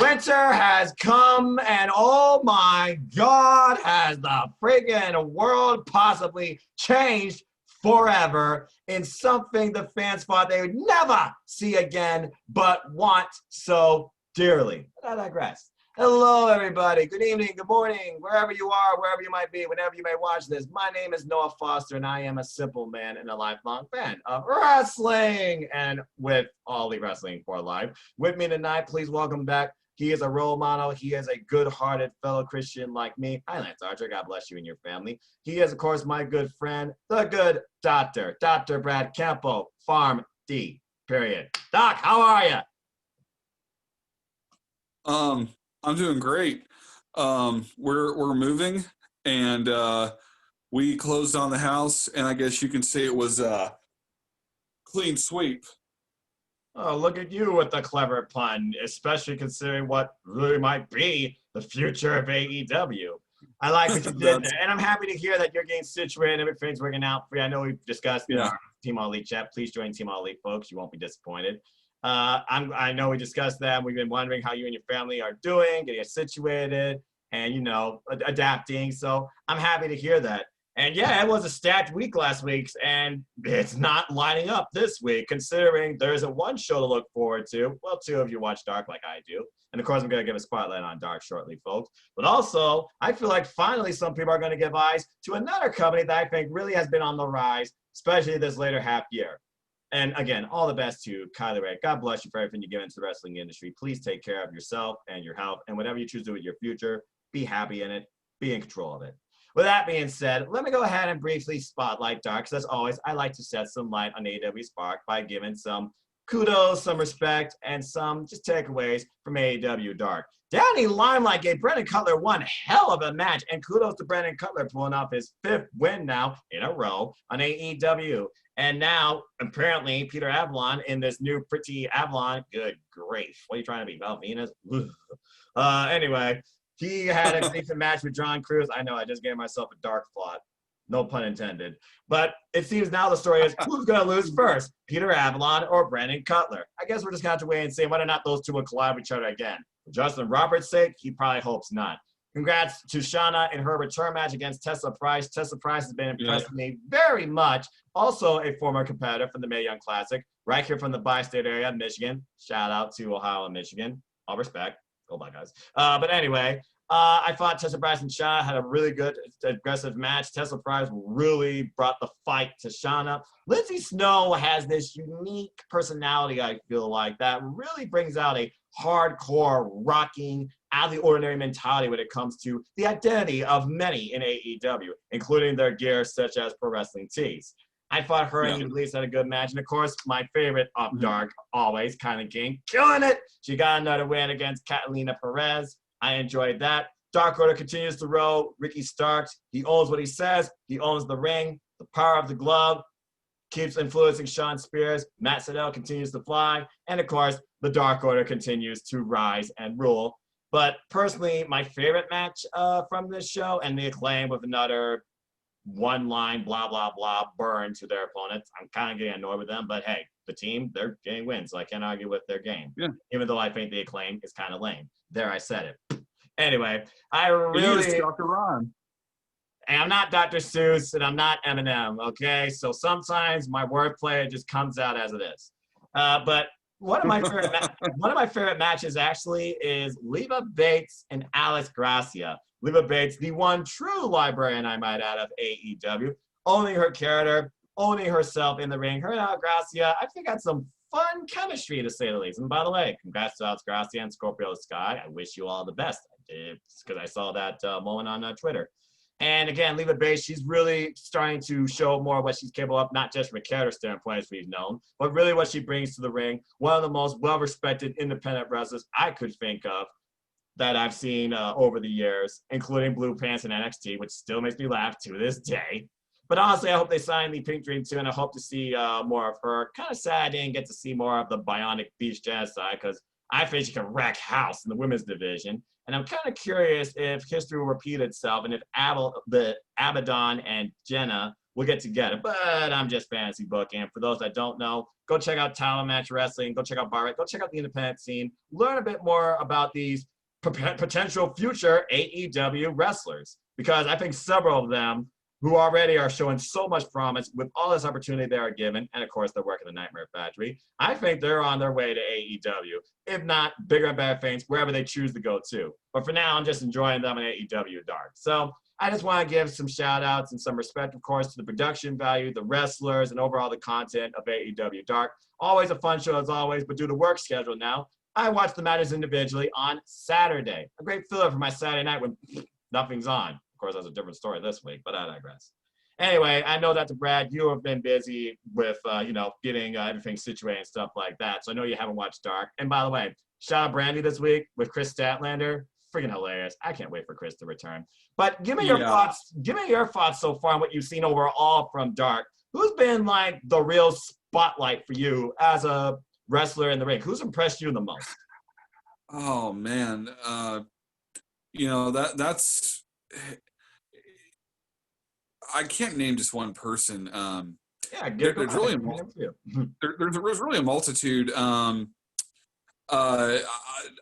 Winter has come, and oh my God, has the friggin' world possibly changed forever in something the fans thought they would never see again, but want so dearly. But I digress. Hello, everybody. Good evening, good morning, wherever you are, wherever you might be, whenever you may watch this. My name is Noah Foster, and I am a simple man and a lifelong fan of wrestling, and with All Elite Wrestling for Life. With me tonight, please welcome back. He is a role model. He is a good-hearted fellow Christian like me. Hi, Lance Archer. God bless you and your family. He is, of course, my good friend, the good doctor, Dr. Brad Campbell, Farm D, period. Doc, how are you? I'm doing great. We're moving, and we closed on the house, and I guess you can say it was a clean sweep. Oh, look at you with the clever pun, especially considering what really might be the future of AEW. I like what you did there, and I'm happy to hear that you're getting situated and everything's working out for you. I know we've discussed in our Team All Elite chat. Please join Team All Elite, folks. You won't be disappointed. I know we discussed that. We've been wondering how you and your family are doing, getting situated, and, you know, adapting. So I'm happy to hear that. And yeah, it was a stacked week last week, and it's not lining up this week, considering there's one show to look forward to. Well, two if you watch Dark like I do. And of course, I'm going to give a spotlight on Dark shortly, folks. But also, I feel like finally some people are going to give eyes to another company that I think really has been on the rise, especially this later half year. And again, all the best to Kylie Ray. God bless you for everything you give into the wrestling industry. Please take care of yourself and your health. And whatever you choose to do with your future, be happy in it. Be in control of it. With that being said, let me go ahead and briefly spotlight Dark. Because as always, I like to shed some light on AEWSPARK by giving some kudos, some respect, and some just takeaways from AEW Dark. Danny Limelight gave Brandon Cutler one hell of a match, and kudos to Brandon Cutler pulling off his 5th win now in a row on AEW. And now, apparently, Peter Avalon in this new Pretty Avalon, good grief, what are you trying to be, Val Venus? Anyway, he had a decent match with John Cruz. I know, I just gave myself a dark plot. No pun intended. But it seems now the story is who's going to lose first, Peter Avalon or Brandon Cutler? I guess we're just going to have to wait and see whether or not those two will collide with each other again. For Justin Roberts' sake, he probably hopes not. Congrats to Shauna in her return match against Tessa Price. Tessa Price has been impressing me very much. Also a former competitor from the Mae Young Classic, right here from the bi-state area, Michigan. Shout out to Ohio and Michigan. All respect. Go by, guys. But anyway, I thought Tessa Price and Shauna had a really good, aggressive match. Tessa Price really brought the fight to Shauna. Lindsay Snow has this unique personality, I feel like, that really brings out a hardcore, rocking, out of the ordinary mentality when it comes to the identity of many in AEW, including their gear such as pro wrestling tees. I thought her and Elise had a good match. And of course, my favorite up Dark, always kind of king, killing it. She got another win against Catalina Perez. I enjoyed that. Dark Order continues to roll. Ricky Starks, he owns what he says. He owns the ring, the power of the glove, keeps influencing Sean Spears. Matt Sydal continues to fly. And of course, the Dark Order continues to rise and rule. But personally, my favorite match from this show, and the Acclaim with another one-line, blah, blah, blah, burn to their opponents. I'm kind of getting annoyed with them, but hey, the team, they're getting wins, so I can't argue with their game. Yeah. Even though I think the Acclaim is kind of lame. There, I said it. Anyway, I really... He is Dr. Ron. And I'm not Dr. Seuss, and I'm not Eminem, okay? So sometimes my wordplay just comes out as it is. But one of my favorite matches actually is Leva Bates and Alex Gracia. Leva Bates, the one true librarian, I might add, of AEW, owning her character, owning herself in the ring. Her and Alex Gracia, I think, had some fun chemistry, to say the least. And by the way, congrats to Alex Gracia and Scorpio Sky. I wish you all the best. I did, because I saw that moment on Twitter. And again, Leva Bates, she's really starting to show more of what she's capable of, not just from a character standpoint, as we've known, but really what she brings to the ring. One of the most well-respected independent wrestlers I could think of that I've seen over the years, including Blue Pants and NXT, which still makes me laugh to this day. But honestly, I hope they sign the Pink Dream too, and I hope to see more of her. Kind of sad I didn't get to see more of the Bionic Beast Jazz side, because I think she can wreck house in the women's division. And I'm kind of curious if history will repeat itself and if Abaddon and Jenna we'll get together. But I'm just fantasy booking. And for those that don't know, go check out Talent Match Wrestling. Go check out Bar. Go check out the independent scene. Learn a bit more about these potential future AEW wrestlers, because I think several of them who already are showing so much promise with all this opportunity they are given, and of course they're working the Nightmare Factory, I think they're on their way to AEW, if not bigger and better things, wherever they choose to go to. But for now, I'm just enjoying them in AEW Dark. So I just want to give some shout outs and some respect, of course, to the production value, the wrestlers, and overall the content of AEW Dark. Always a fun show as always, but due to work schedule now, I watch the matches individually on Saturday. A great filler for my Saturday night when nothing's on. Of course, that's a different story this week, but I digress. Anyway, I know that, Brad, you have been busy with, getting everything situated and stuff like that. So I know you haven't watched Dark. And by the way, shout out Brandy this week with Chris Statlander. Freaking hilarious. I can't wait for Chris to return. But give me your thoughts. Give me your thoughts so far on what you've seen overall from Dark. Who's been like the real spotlight for you as a wrestler in the ring? Who's impressed you the most? Oh man, that's. I can't name just one person. There's really a multitude.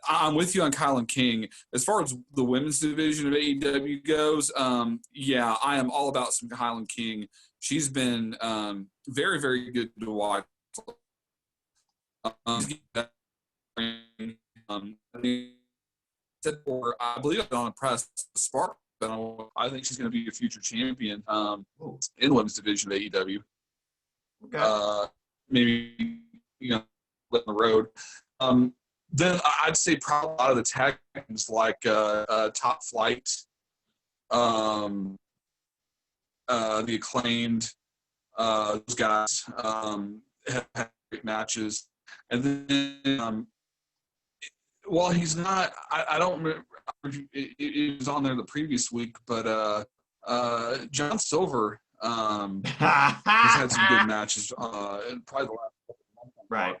I'm with you on Kylan King. As far as the women's division of AEW goes, I am all about some Kylan King. She's been very, very good to watch. I believe on the press, Spark. I think she's going to be a future champion in the women's division of AEW. Okay. Maybe let the road. Then I'd say probably a lot of the tag teams like Top Flight, the Acclaimed, those guys have had great matches. And then while he's not, I don't remember, it was on there the previous week, but John Silver has had some good matches, probably the last couple of months. Right.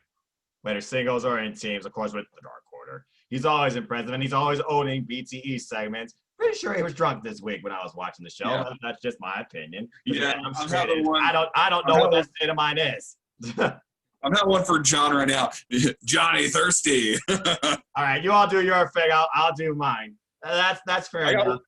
Whether singles or in teams, of course, with the Dark Order. He's always impressive, and he's always owning BTE segments. Pretty sure he was drunk this week when I was watching the show. Yeah. That's just my opinion. Yeah, I don't know what that state of mind is. I'm not one for John right now. Johnny Thirsty. All right, you all do your thing. I'll do mine. That's fair enough.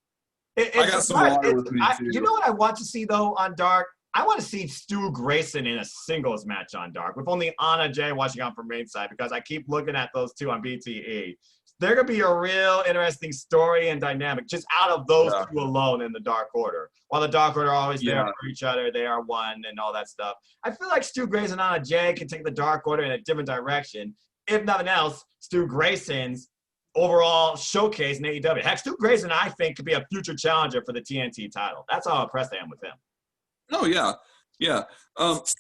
I got some water with me too. You know what I want to see though on Dark? I want to see Stu Grayson in a singles match on Dark with only Anna Jay watching on from ringside, because I keep looking at those two on BTE. They're going to be a real interesting story and dynamic just out of those two alone in the Dark Order. While the Dark Order are always there for each other, they are one and all that stuff. I feel like Stu Grayson and Anna Jay can take the Dark Order in a different direction. If nothing else, Stu Grayson's overall showcase in AEW. Heck, Stu Grayson, I think, could be a future challenger for the TNT title. That's how impressed I am with him. Oh yeah.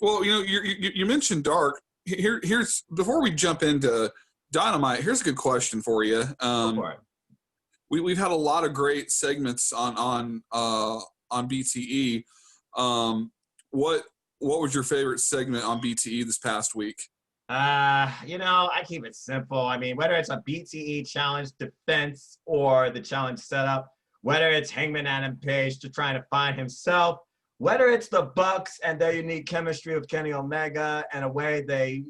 Well, you mentioned Dark. Here's before we jump into Dynamite. Here's a good question for you. We've had a lot of great segments on BTE. What was your favorite segment on BTE this past week? I keep it simple. I mean, whether it's a BTE challenge defense or the challenge setup, whether it's Hangman Adam Page to trying to find himself, whether it's the Bucks and their unique chemistry with Kenny Omega and a way they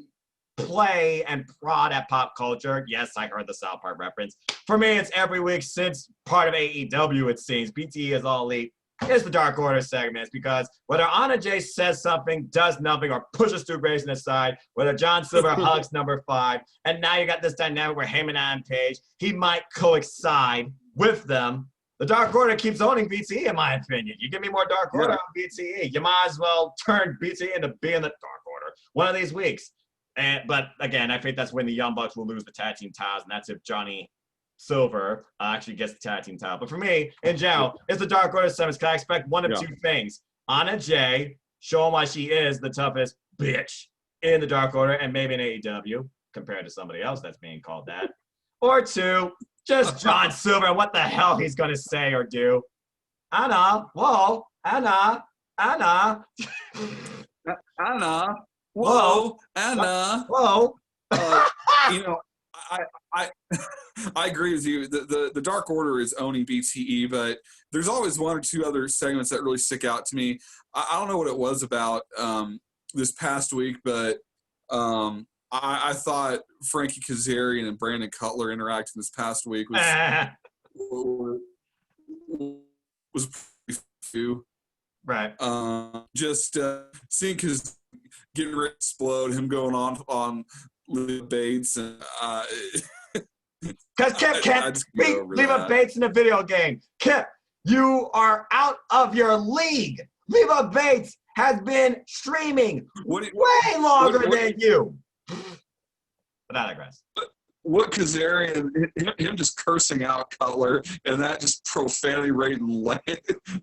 play and prod at pop culture. Yes, I heard the South Park reference. For me, it's every week since part of AEW, it seems. BTE is all elite. Here's the Dark Order segments, because whether Anna Jay says something, does nothing, or pushes Stu Grayson aside, whether John Silver hugs number 5, and now you got this dynamic where Heyman and Page, he might coincide with them. The Dark Order keeps owning BTE, in my opinion. You give me more Dark Order on BTE, you might as well turn BTE into being the Dark Order one of these weeks. But again, I think that's when the Young Bucks will lose the tag team titles, and that's if Johnny Silver actually gets the tag team title. But for me, in general, it's the Dark Order segments. Can I expect one of two things? Anna Jay showing why she is the toughest bitch in the Dark Order, and maybe in AEW, compared to somebody else that's being called that. Or two, just John Silver and what the hell he's going to say or do. Anna, whoa, Anna. Anna, whoa, Anna. Whoa. I I agree with you. The Dark Order is owning BTE, but there's always one or two other segments that really stick out to me. I don't know what it was about this past week, but I thought Frankie Kazarian and Brandon Cutler interacting this past week was pretty few. Right. Just seeing his getting ready to explode, him going on Bates, and because Kip can't beat Leva Bates in a video game. Kip, you are out of your league. Leva Bates has been streaming way longer than you. But I digress. What Kazarian, him just cursing out Cutler, and that just profanity-laden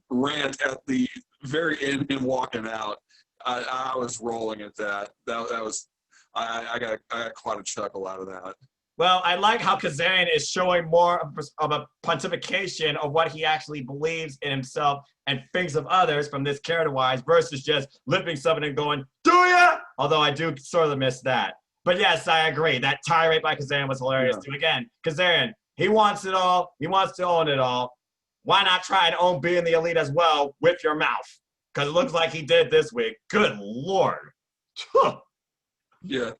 rant at the very end, him walking out. I was rolling at that. That was I got quite a chuckle out of that. Well, I like how Kazarian is showing more of a pontification of what he actually believes in himself and thinks of others from this character-wise versus just lifting something and going, do ya? Although I do sort of miss that. But yes, I agree. That tirade by Kazarian was hilarious too. Again, Kazarian, he wants it all. He wants to own it all. Why not try and own being the elite as well with your mouth? Because it looks like he did this week. Good Lord. Yeah.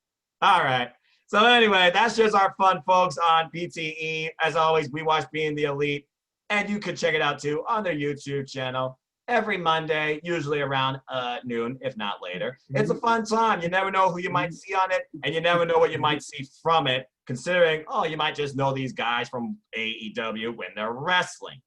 All right. So anyway, that's just our fun, folks, on BTE. As always, we watch Being the Elite, and you can check it out, too, on their YouTube channel every Monday, usually around noon, if not later. It's a fun time. You never know who you might see on it, and you never know what you might see from it, considering, oh, you might just know these guys from AEW when they're wrestling.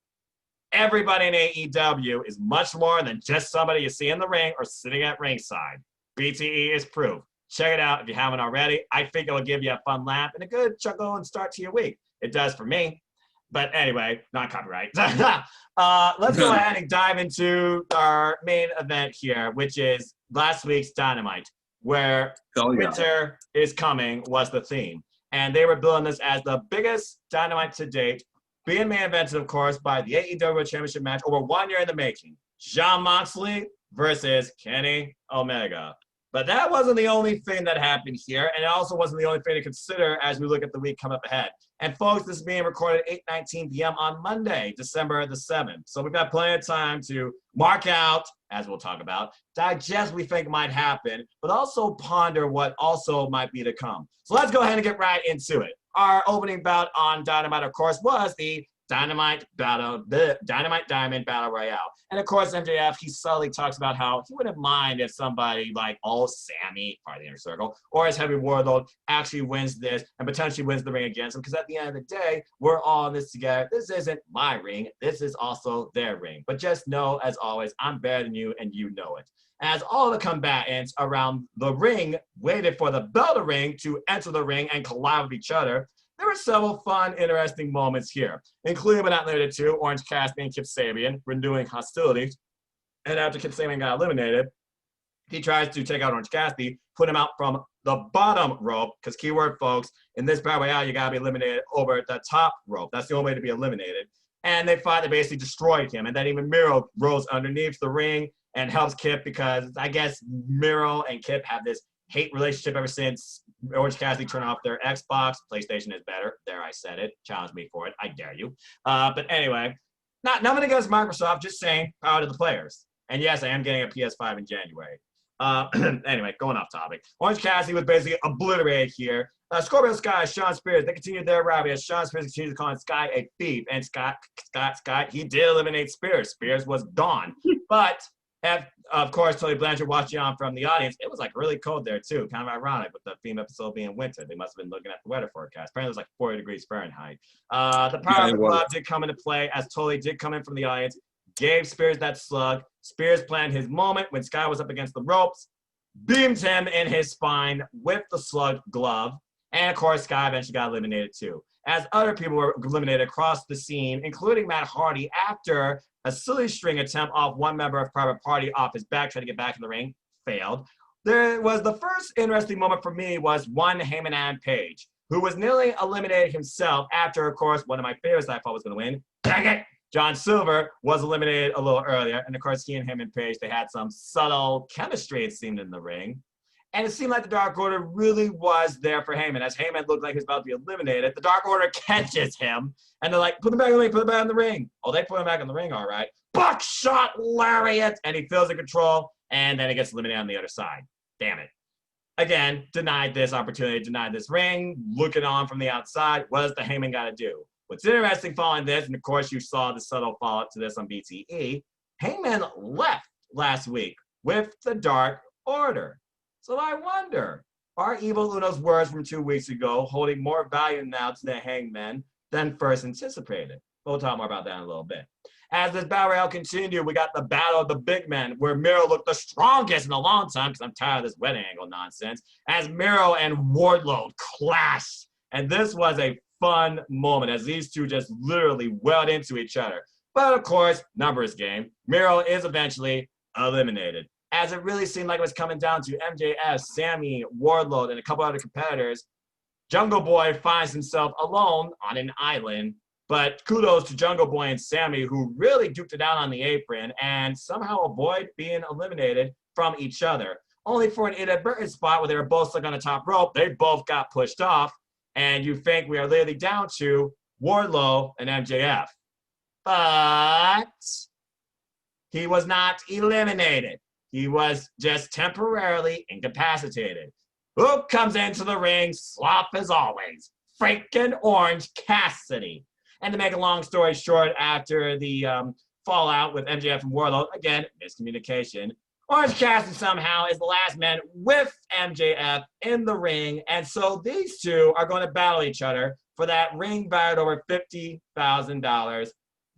Everybody in AEW is much more than just somebody you see in the ring or sitting at ringside. BTE is proof. Check it out if you haven't already. I think it'll give you a fun laugh and a good chuckle and start to your week. It does for me. But anyway, not copyright. Let's go ahead and dive into our main event here, which is last week's Dynamite, where winter is coming was the theme. And they were billing this as the biggest Dynamite to date, being main evented, of course, by the AEW Championship match over 1 year in the making. Jon Moxley versus Kenny Omega. But that wasn't the only thing that happened here, and it also wasn't the only thing to consider as we look at the week coming up ahead. And folks, this is being recorded at 8:19 p.m. on Monday, December the 7th. So we've got plenty of time to mark out, as we'll talk about, digest what we think might happen, but also ponder what also might be to come. So let's go ahead and get right into it. Our opening bout on Dynamite, of course, was the Dynamite Diamond Battle Royale. And of course, MJF, he subtly talks about how he wouldn't mind if somebody like Sammy, part of the Inner Circle, or as Heavy Warlord actually wins this and potentially wins the ring against him. Because at the end of the day, we're all in this together. This isn't my ring. This is also their ring. But just know, as always, I'm better than you and you know it. As all the combatants around the ring waited for the bell to ring to enter the ring and collide with each other, there were several fun, interesting moments here, including but not limited to Orange Cassidy and Kip Sabian renewing hostilities. And after Kip Sabian got eliminated, he tries to take out Orange Cassidy, put him out from the bottom rope, because keyword, folks, in this Battle Royale, you got to be eliminated over the top rope. That's the only way to be eliminated. And they basically destroyed him. And then even Miro rose underneath the ring and helps Kip because I guess Miro and Kip have this hate relationship ever since Orange Cassidy turned off their Xbox. PlayStation is better. There, I said it. Challenge me for it. I dare you. But anyway, nothing against Microsoft. Just saying, power to the players. And yes, I am getting a PS5 in January. Anyway, going off topic. Orange Cassidy was basically obliterated here. Scorpio Sky, Sean Spears, they continued their rivalry as Sean Spears continued to call Sky a thief. And Scott, he did eliminate Spears. Spears was gone. But of course, Tully Blanchard watching on from the audience. It was like really cold there too. Kind of ironic with the theme episode being winter. They must have been looking at the weather forecast. Apparently it was like 40 degrees Fahrenheit. The power of the club did come into play as Tully did come in from the audience, gave Spears that slug. Spears planned his moment when Sky was up against the ropes, beamed him in his spine with the slug glove. And of course, Sky eventually got eliminated too. As other people were eliminated across the scene, including Matt Hardy, after a silly string attempt off one member of Private Party off his back, trying to get back in the ring, failed. There was the first interesting moment for me was one Hangman Page, who was nearly eliminated himself after, of course, one of my favorites that I thought was going to win. Dang it! John Silver was eliminated a little earlier. And of course, he and him and Page, they had some subtle chemistry, it seemed, in the ring. And it seemed like the Dark Order really was there for Hangman. As Hangman looked like he was about to be eliminated, the Dark Order catches him, and they're like, put him back in the ring, put him back in the ring. Oh, they put him back in the ring, all right. Buckshot lariat, and he feels the control, and then he gets eliminated on the other side. Damn it. Again, denied this opportunity, denied this ring, looking on from the outside. What does the Hangman got to do? What's interesting following this, and of course you saw the subtle follow-up to this on BTE, Hangman left last week with the Dark Order. So I wonder, are Evil Uno's words from 2 weeks ago holding more value now to the Hangman than first anticipated? We'll talk more about that in a little bit. As this battle royale continued, we got the battle of the big men, where Miro looked the strongest in a long time, because I'm tired of this wedding angle nonsense, as Miro and Wardlow clashed. And this was a fun moment, as these two just literally welled into each other. But of course, numbers game. Miro is eventually eliminated, as it really seemed like it was coming down to MJF, Sammy, Wardlow, and a couple other competitors. Jungle Boy finds himself alone on an island, but kudos to Jungle Boy and Sammy, who really duked it out on the apron and somehow avoid being eliminated from each other. Only for an inadvertent spot where they were both stuck on the top rope, they both got pushed off, and you think we are literally down to Wardlow and MJF. But he was not eliminated. He was just temporarily incapacitated. Who comes into the ring? Slop as always. Freaking Orange Cassidy. And to make a long story short, after the fallout with MJF and Wardlow, again, miscommunication, Orange Cassidy somehow is the last man with MJF in the ring. And so these two are going to battle each other for that ring valued over $50,000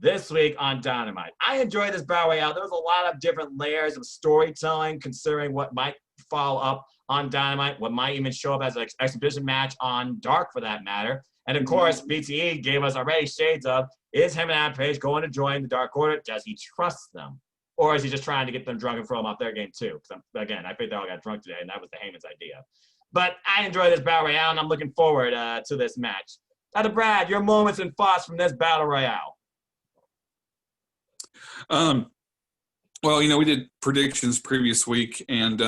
this week on Dynamite. I enjoyed this battle royale. There was a lot of different layers of storytelling, considering what might follow up on Dynamite, what might even show up as an exhibition match on Dark for that matter. And of course, BTE gave us already shades of, is him and Adam Page going to join the Dark Order? Does he trust them? Or is he just trying to get them drunk and throw them off their game too? Because again, I think they all got drunk today, and that was the Heyman's idea. But I enjoyed this battle royale, and I'm looking forward to this match. Now, Brad, your moments and thoughts from this battle royale. Well, we did predictions previous week, and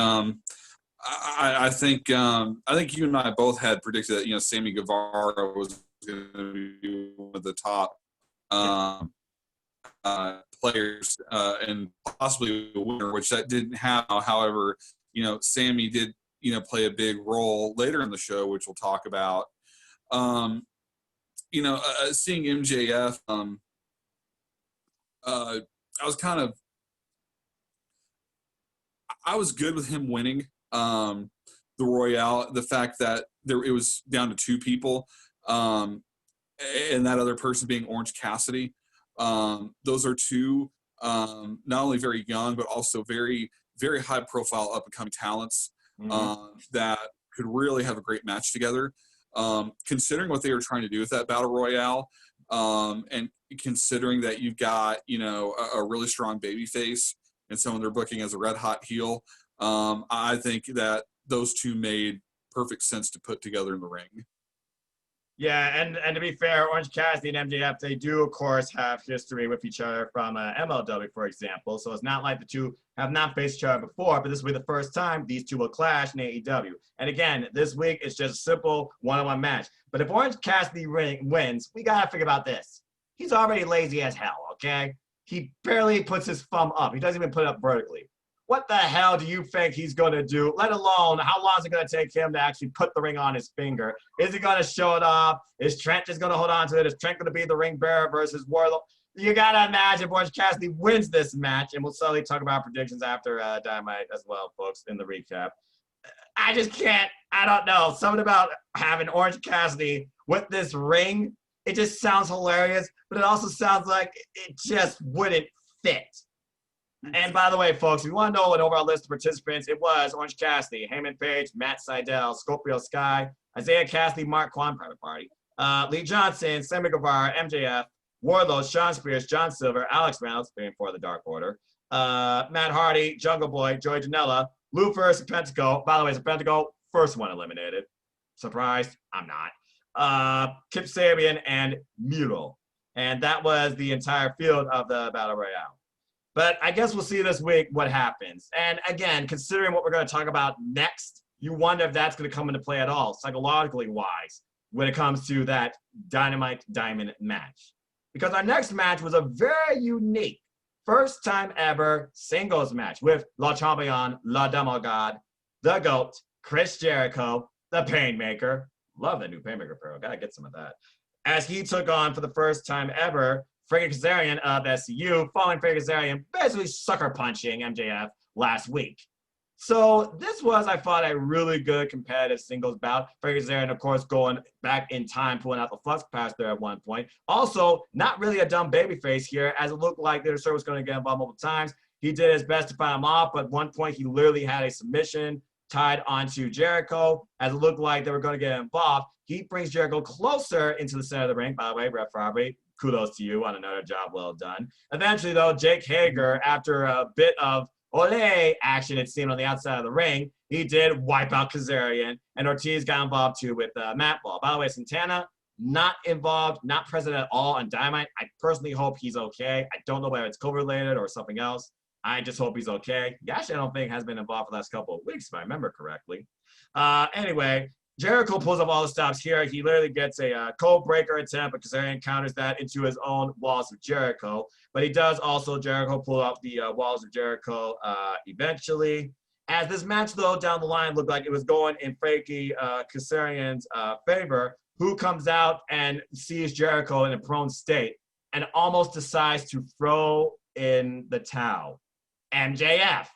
I think you and I both had predicted that Sammy Guevara was going to be one of the top players and possibly a winner, which that didn't happen. However, Sammy did play a big role later in the show, which we'll talk about. Seeing MJF, I was good with him winning the Royale. The fact that it was down to 2 people, and that other person being Orange Cassidy. Those are 2 not only very young but also very, very high profile up and coming talents that could really have a great match together. Considering what they were trying to do with that battle royale, and considering that you've got a really strong baby face and someone they're booking as a red hot heel, I think that those 2 made perfect sense to put together in the ring. Yeah, and to be fair, Orange Cassidy and MJF, they do, of course, have history with each other from MLW, for example. So it's not like the 2 have not faced each other before, but this will be the first time these 2 will clash in AEW. And again, this week, it's just a simple one-on-one match. But if Orange Cassidy wins, we got to figure about this. He's already lazy as hell, okay? He barely puts his thumb up. He doesn't even put it up vertically. What the hell do you think he's going to do, let alone how long is it going to take him to actually put the ring on his finger? Is he going to show it off? Is Trent just going to hold on to it? Is Trent going to be the ring bearer versus Wardlow? You got to imagine Orange Cassidy wins this match, and we'll slowly talk about predictions after Dynamite as well, folks, in the recap. I just can't, I don't know. Something about having Orange Cassidy with this ring, it just sounds hilarious, but it also sounds like it just wouldn't fit. And by the way, folks, if you want to know an overall list of participants, it was Orange Cassidy, Heyman Page, Matt Sydal, Scorpio Sky, Isaiah Cassidy, Mark Quan, Private Party, Lee Johnson, Sammy Guevara, MJF, Wardlow, Sean Spears, John Silver, Alex Reynolds, being for the Dark Order, Matt Hardy, Jungle Boy, Joey Janela, Lufer, Serpentico. By the way, Serpentico, first one eliminated. Surprised? I'm not. Kip Sabian, and Muro. And that was the entire field of the Battle Royale. But I guess we'll see this week what happens. And again, considering what we're going to talk about next, you wonder if that's going to come into play at all, psychologically wise, when it comes to that Dynamite Diamond match. Because our next match was a very unique, first time ever singles match with Le Champion, Le Demogod, the GOAT, Chris Jericho, the Painmaker. Love that new Painmaker apparel. Gotta get some of that. As he took on for the first time ever, Frankie Kazarian of SCU, following Frankie Kazarian basically sucker punching MJF last week. So this was, I thought, a really good competitive singles bout. Frankie Kazarian, of course, going back in time, pulling out the flux capacitor at one point. Also, not really a dumb babyface here, as it looked like the Inner Circle was going to get involved multiple times. He did his best to fight him off, but at one point he literally had a submission tied onto Jericho, as it looked like they were going to get involved. He brings Jericho closer into the center of the ring. By the way, Brett Favre, kudos to you on another job well done. Eventually, though, Jake Hager, after a bit of Ole action, it seemed, on the outside of the ring, he did wipe out Kazarian, and Ortiz got involved too with Matt Ball. By the way, Santana, not involved, not present at all on Dynamite. I personally hope he's okay. I don't know whether it's COVID-related or something else. I just hope he's okay. Actually, I don't think has been involved for the last couple of weeks, if I remember correctly. Anyway, Jericho pulls up all the stops here. He literally gets a code breaker attempt, but Kazarian counters that into his own walls of Jericho. But he does also, Jericho, pull up the walls of Jericho eventually. As this match, though, down the line looked like it was going in Frankie Kazarian's favor, who comes out and sees Jericho in a prone state and almost decides to throw in the towel. MJF.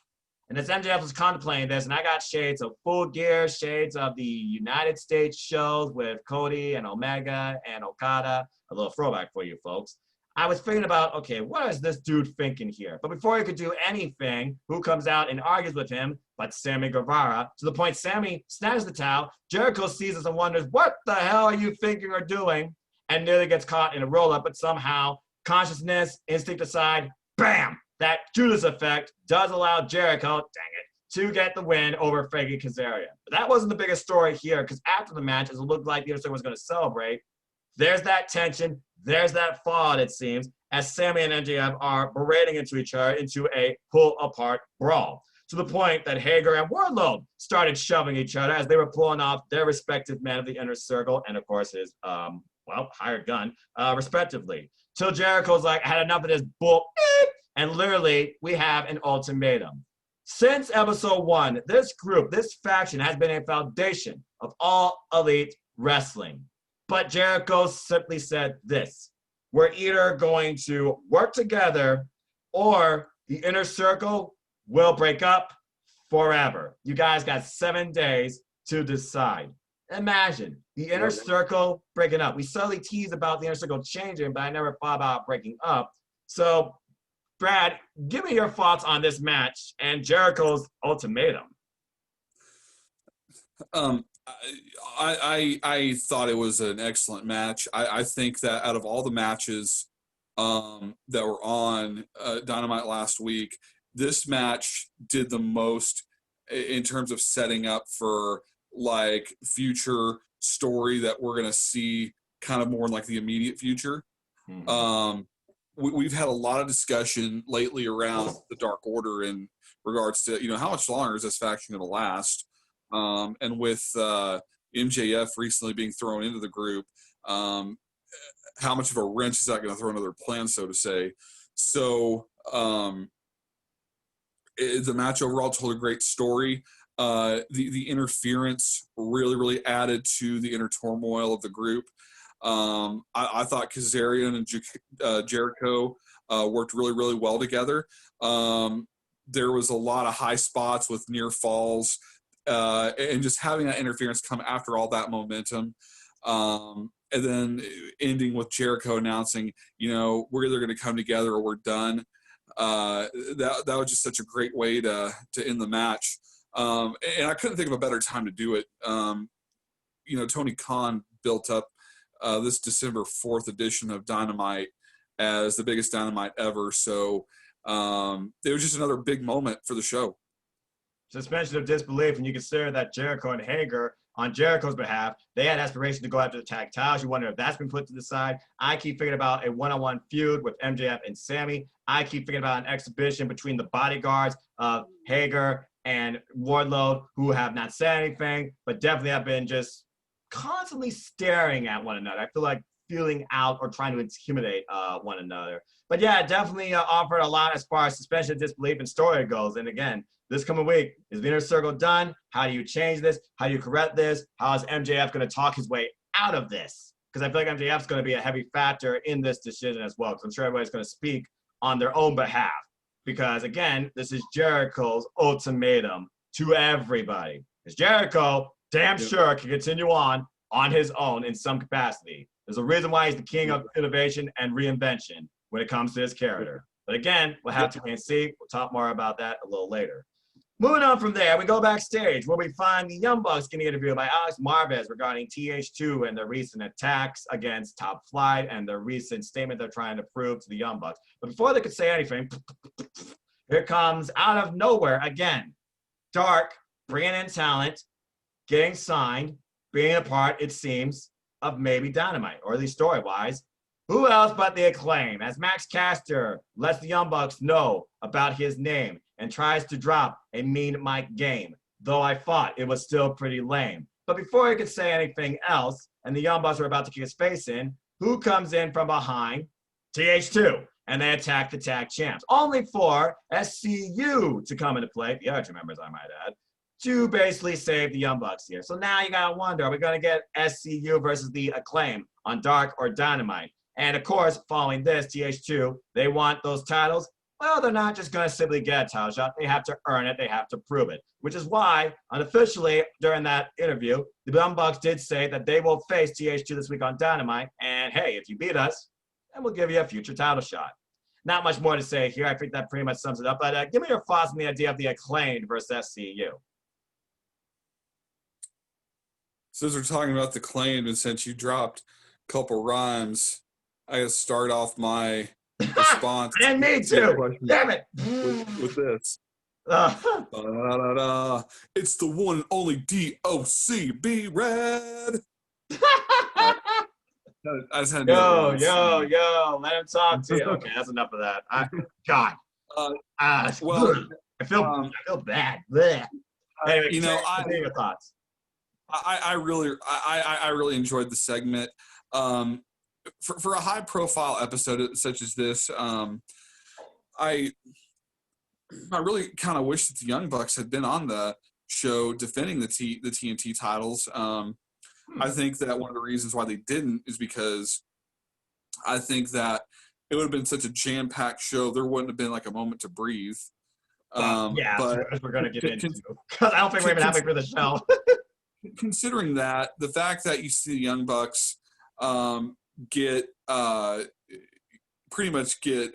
And as MJF was contemplating this, and I got shades of Full Gear, shades of the United States shows with Cody and Omega and Okada, a little throwback for you folks. I was thinking about, okay, what is this dude thinking here? But before he could do anything, who comes out and argues with him but Sammy Guevara, to the point Sammy snags the towel, Jericho sees this and wonders, what the hell are you thinking or doing? And nearly gets caught in a roll-up, but somehow, consciousness, instinct aside, bam! That Judas effect does allow Jericho, dang it, to get the win over Frankie Kazarian. But that wasn't the biggest story here, because after the match, as it looked like the Inner Circle was going to celebrate, there's that tension, there's that fall, it seems, as Sammy and MJF are berating into each other into a pull-apart brawl, to the point that Hager and Wardlow started shoving each other as they were pulling off their respective men of the Inner Circle and, of course, his, hired gun, respectively. Till Jericho's like, I had enough of this bull, and literally, we have an ultimatum. Since episode 1, this group, this faction has been a foundation of all elite wrestling. But Jericho simply said this: we're either going to work together or the Inner Circle will break up forever. You guys got 7 days to decide. Imagine the Inner Circle breaking up. We subtly teased about the Inner Circle changing, but I never thought about breaking up. So, Brad, give me your thoughts on this match and Jericho's ultimatum. I thought it was an excellent match. I think that out of all the matches that were on Dynamite last week, this match did the most in terms of setting up for like future story that we're going to see kind of more in like the immediate future. Mm-hmm. We've had a lot of discussion lately around the Dark Order in regards to, how much longer is this faction going to last? And with MJF recently being thrown into the group, how much of a wrench is that going to throw into their plan, so to say? So the match overall told a great story. The interference really, really added to the inner turmoil of the group. I thought Kazarian and Jericho worked really, really well together. There was a lot of high spots with near falls, and just having that interference come after all that momentum. And then ending with Jericho announcing, we're either going to come together or we're done. That was just such a great way to end the match. And I couldn't think of a better time to do it. Tony Khan built up this December 4th edition of Dynamite as the biggest Dynamite ever. So it was just another big moment for the show. Suspension of disbelief when you consider that Jericho and Hager, on Jericho's behalf, they had aspiration to go after the tag titles. You wonder if that's been put to the side. I keep thinking about a one-on-one feud with MJF and Sammy. I keep thinking about an exhibition between the bodyguards of Hager and Wardlow, who have not said anything, but definitely have been just constantly staring at one another. I feel like feeling out or trying to intimidate one another. But yeah, definitely offered a lot as far as suspension of disbelief and story goes. And again, this coming week, is the Inner Circle done? How do you change this? How do you correct this? How is MJF going to talk his way out of this? Because I feel like MJF is going to be a heavy factor in this decision as well, because I'm sure everybody's going to speak on their own behalf. Because again, this is Jericho's ultimatum to everybody. Because Jericho, damn sure, can continue on his own in some capacity. There's a reason why he's the king of innovation and reinvention when it comes to his character. But again, we'll have to wait and see. We'll talk more about that a little later. Moving on from there, we go backstage where we find the Young Bucks getting interviewed by Alex Marvez regarding TH2 and their recent attacks against Top Flight and their recent statement they're trying to prove to the Young Bucks. But before they could say anything, here comes out of nowhere again, Dark, bringing in talent, getting signed, being a part, it seems, of maybe Dynamite, or at least story-wise. Who else but the Acclaim, as Max Caster lets the Young Bucks know about his name and tries to drop a Mean Mike game, though I thought it was still pretty lame. But before he could say anything else, and the Young Bucks were about to kick his face in, who comes in from behind? TH2, and they attack the tag champs, only for SCU to come into play, the other two members I might add, to basically save the Young Bucks here. So now you gotta wonder, are we gonna get SCU versus the Acclaim on Dark or Dynamite? And of course, following this, TH2, they want those titles. Well, they're not just going to simply get a title shot. They have to earn it. They have to prove it, which is why, unofficially, during that interview, the Young Bucks did say that they will face TH2 this week on Dynamite. And hey, if you beat us, then we'll give you a future title shot. Not much more to say here. I think that pretty much sums it up. But give me your thoughts on the idea of the Acclaimed versus SCU. Since we're talking about the Acclaimed, and since you dropped a couple rhymes, I gotta start off my response. And me too. Damn it. With this. It's the one and only DOC. Be red. I just had yo, let him talk to you. Okay, that's enough of that. God. I feel bad. Anyway, you know, your thoughts. I really enjoyed the segment. For a high-profile episode such as this, I really kind of wish that the Young Bucks had been on the show defending the TNT titles. I think that one of the reasons why they didn't is because I think that it would have been such a jam-packed show. There wouldn't have been like a moment to breathe. But we're going to get into because I don't think we're even halfway through the show. Considering that, the fact that you see the Young Bucks get pretty much get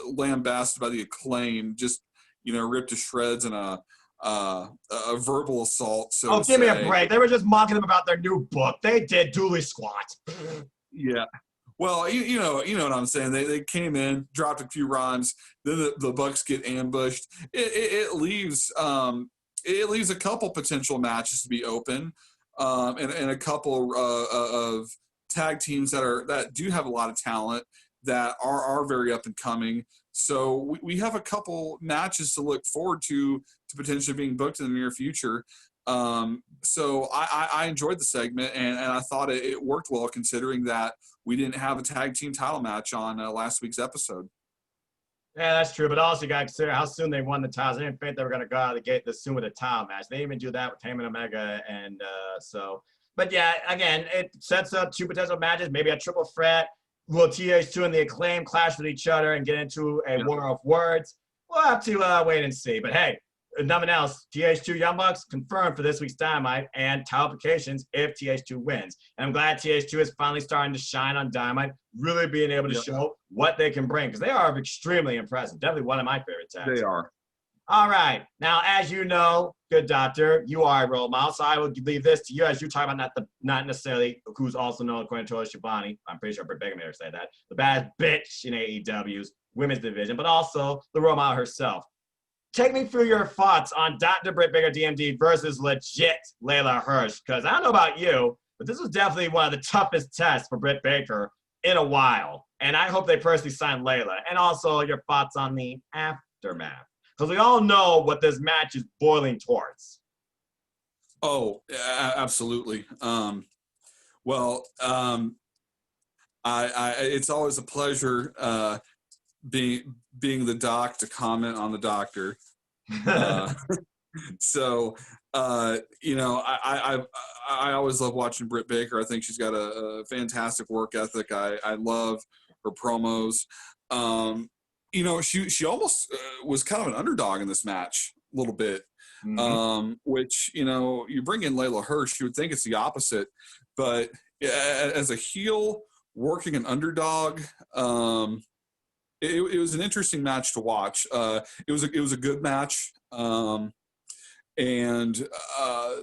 lambasted by the Acclaim, just ripped to shreds in a verbal assault. So give me a break. They were just mocking them about their new book. They did Dooley Squat. Yeah. Well, you know what I'm saying. They came in, dropped a few rhymes, then the Bucks get ambushed. It leaves a couple potential matches to be open, and a couple of tag teams that do have a lot of talent that are very up and coming. So we have a couple matches to look forward to potentially being booked in the near future. So I enjoyed the segment, and I thought it worked well considering that we didn't have a tag team title match on last week's episode. Yeah, that's true. But also, you got to consider how soon they won the titles. I didn't think they were going to go out of the gate this soon with a title match. They didn't even do that with Hangman Omega. And but yeah, again, it sets up two potential matches, maybe a triple threat. Will TH2 and the Acclaim clash with each other and get into a war of words? We'll have to wait and see. But hey, if nothing else, TH2 Young Bucks confirmed for this week's Dynamite and title implications if TH2 wins. And I'm glad TH2 is finally starting to shine on Dynamite, really being able to show what they can bring, because they are extremely impressive. Definitely one of my favorite tags. They are. All right. Now, as you know, Good Doctor, you are a role model, so I will leave this to you as you talk about not necessarily who's also known according to Shivani. I'm pretty sure Britt Baker made her say that. The bad bitch in AEW's women's division, but also the role model herself. Take me through your thoughts on Dr. Britt Baker DMD versus legit Layla Hirsch, because I don't know about you, but this was definitely one of the toughest tests for Britt Baker in a while. And I hope they personally sign Layla. And also your thoughts on the aftermath. Because we all know what this match is boiling towards. Oh, absolutely. It's always a pleasure being the doc to comment on the doctor. So, I always love watching Britt Baker. I think she's got a fantastic work ethic. I love her promos. She almost was kind of an underdog in this match a little bit. Which, you bring in Layla Hirsch, you would think it's the opposite, but as a heel working an underdog, it was an interesting match to watch. It was a good match. And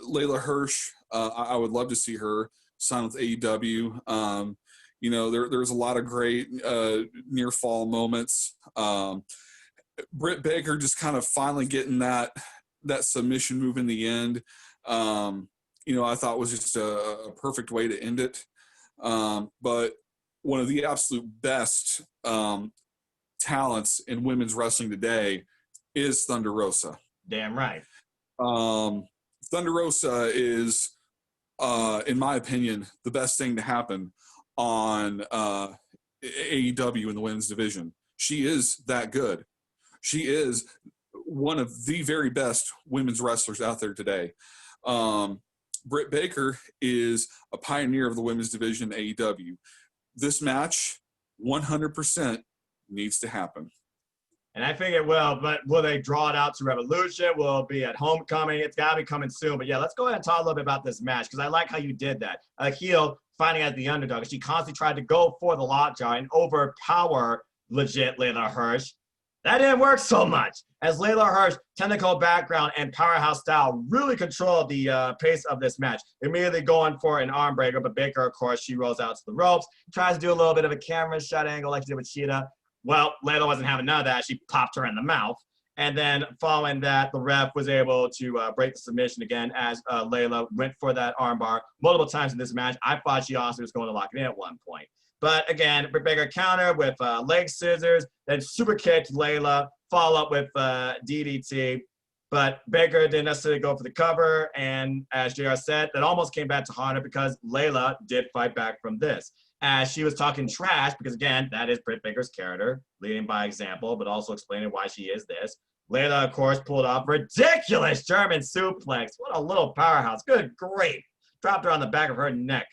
Layla Hirsch, I would love to see her sign with AEW. There's a lot of great near fall moments. Britt Baker just kind of finally getting that submission move in the end, I thought was just a perfect way to end it. But one of the absolute best talents in women's wrestling today is Thunder Rosa. Damn right. Thunder Rosa is, in my opinion, the best thing to happen on AEW in the women's division. She is that good. She is one of the very best women's wrestlers out there today. Britt Baker is a pioneer of the women's division in AEW. This match, 100% needs to happen. And I think it will, but will they draw it out to Revolution? Will it be at Homecoming? It's got to be coming soon. But yeah, let's go ahead and talk a little bit about this match, because I like how you did that. A heel finding out the underdog. She constantly tried to go for the lockjaw and overpower legit Layla Hirsch. That didn't work so much, as Layla Hirsch, technical background and powerhouse style really controlled the pace of this match. Immediately going for an arm breaker, but Baker, of course, she rolls out to the ropes, tries to do a little bit of a camera shot angle like she did with Sheeta. Well, Layla wasn't having none of that. She popped her in the mouth. And then following that, the ref was able to break the submission again as Layla went for that armbar multiple times in this match. I thought she also was going to lock it in at one point. But again, Britt Baker counter with leg scissors, then super kicked Layla, follow up with DDT. But Baker didn't necessarily go for the cover. And as JR said, that almost came back to haunt her because Layla did fight back from this. As she was talking trash, because again, that is Britt Baker's character, leading by example, but also explaining why she is this. Layla, of course, pulled off ridiculous German suplex. What a little powerhouse. Good grief. Dropped her on the back of her neck.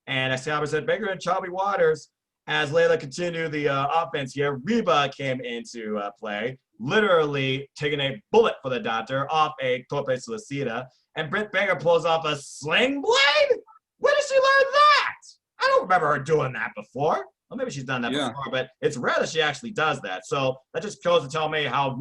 And as Albert said, Baker and choppy waters. As Layla continued the offense here, Reba came into play, literally taking a bullet for the doctor off a tope suicida. And Britt Baker pulls off a sling blade? When did she learn that? I don't remember her doing that before. Well, maybe she's done that before, but it's rare that she actually does that. So that just goes to tell me how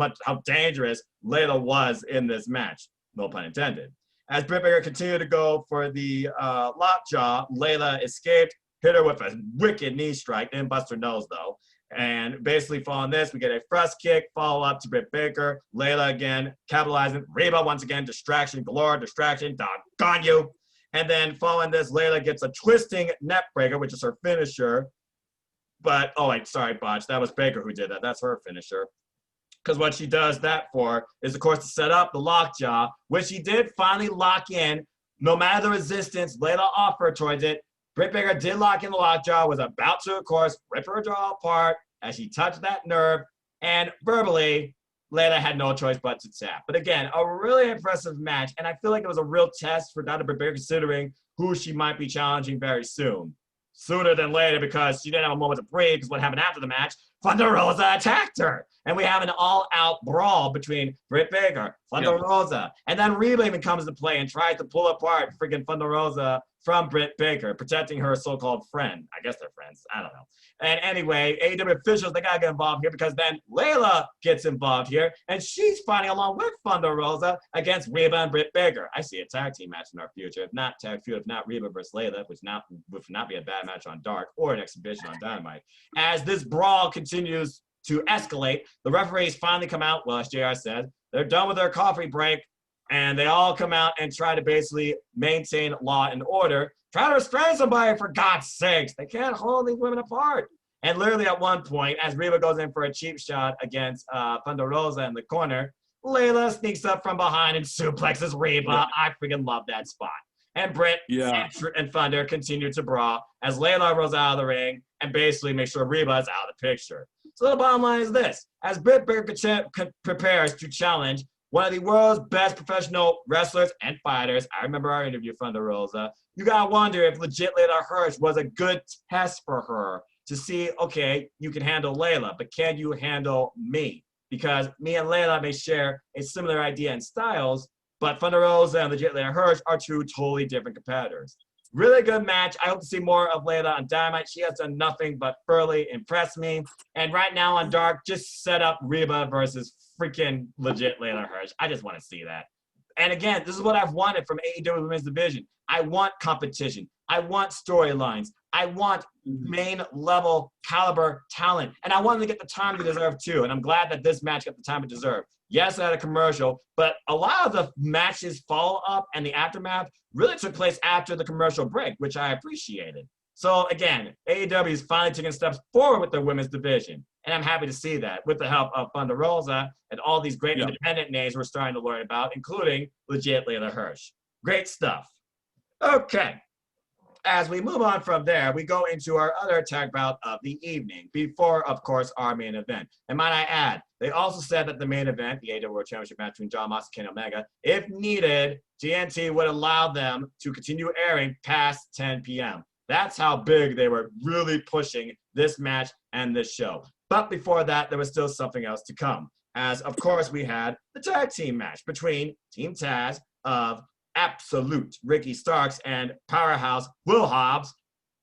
dangerous Layla was in this match. No pun intended. As Britt Baker continued to go for the lockjaw, Layla escaped, hit her with a wicked knee strike, didn't bust her nose though. And basically following this, we get a thrust kick, follow up to Britt Baker. Layla again, capitalizing. Reba once again, distraction galore, distraction, doggone you. And then following this, Layla gets a twisting neck breaker, which is her finisher. But, oh wait, sorry, Botch. That was Baker who did that. That's her finisher. Because what she does that for is, of course, to set up the lockjaw, which she did finally lock in. No matter the resistance Layla offered towards it, Britt Baker did lock in the lockjaw, was about to, of course, rip her jaw apart as she touched that nerve. And verbally, Layla had no choice but to tap. But again, a really impressive match. And I feel like it was a real test for Dr. Britt Baker, considering who she might be challenging very soon. Sooner than later, because she didn't have a moment to breathe, because what happened after the match, Thunder Rosa attacked her. And we have an all-out brawl between Britt Baker, Thunder Rosa. And then Reba even comes to play and tries to pull apart freaking Thunder Rosa from Britt Baker, protecting her so-called friend. I guess they're friends. I don't know. And anyway, AEW officials, they got to get involved here, because then Layla gets involved here, and she's fighting along with Thunder Rosa against Reba and Britt Baker. I see a tag team match in our future. If not tag feud, if not Reba versus Layla, which would not be a bad match on Dark or an exhibition on Dynamite. As this brawl continues to escalate, the referees finally come out. Well, as JR said, they're done with their coffee break, and they all come out and try to basically maintain law and order. Try to restrain somebody, for God's sakes. They can't hold these women apart. And literally at one point, as Reba goes in for a cheap shot against Thunder Rosa in the corner, Layla sneaks up from behind and suplexes Reba. Yeah. I freaking love that spot. And Britt Yeah. and Thunder continue to brawl as Layla rolls out of the ring and basically makes sure Reba is out of the picture. So the bottom line is this. As Britt prepares to challenge one of the world's best professional wrestlers and fighters, I remember our interview, Thunder Rosa, you gotta wonder if legit Layla Hirsch was a good test for her to see, okay, you can handle Layla, but can you handle me? Because me and Layla may share a similar idea and styles, but Thunder Rosa and legit Layla Hirsch are two totally different competitors. Really good match. I hope to see more of Layla on Dynamite. She has done nothing but thoroughly impress me. And right now on Dark, just set up Reba versus freaking legit Layla Hirsch. I just want to see that. And again, this is what I've wanted from AEW Women's Division. I want competition. I want storylines. I want main level caliber talent. And I want them to get the time they deserve too. And I'm glad that this match got the time it deserved. Yes, I had a commercial, but a lot of the matches follow up and the aftermath really took place after the commercial break, which I appreciated. So again, AEW is finally taking steps forward with their women's division. And I'm happy to see that with the help of Thunder Rosa and all these great independent names we're starting to learn about, including legit Layla Hirsch. Great stuff. Okay. As we move on from there, we go into our other tag bout of the evening before, of course, our main event. And might I add, they also said that the main event, the AEW World Championship match between Jon Moxley and Kenny Omega, if needed, TNT would allow them to continue airing past 10 p.m. That's how big they were really pushing this match and this show. But before that, there was still something else to come. As, of course, we had the tag team match between Team Taz of Absolute Ricky Starks and Powerhouse Will Hobbs.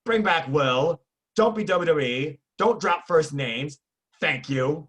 Bring back Will. Don't be WWE. Don't drop first names. Thank you.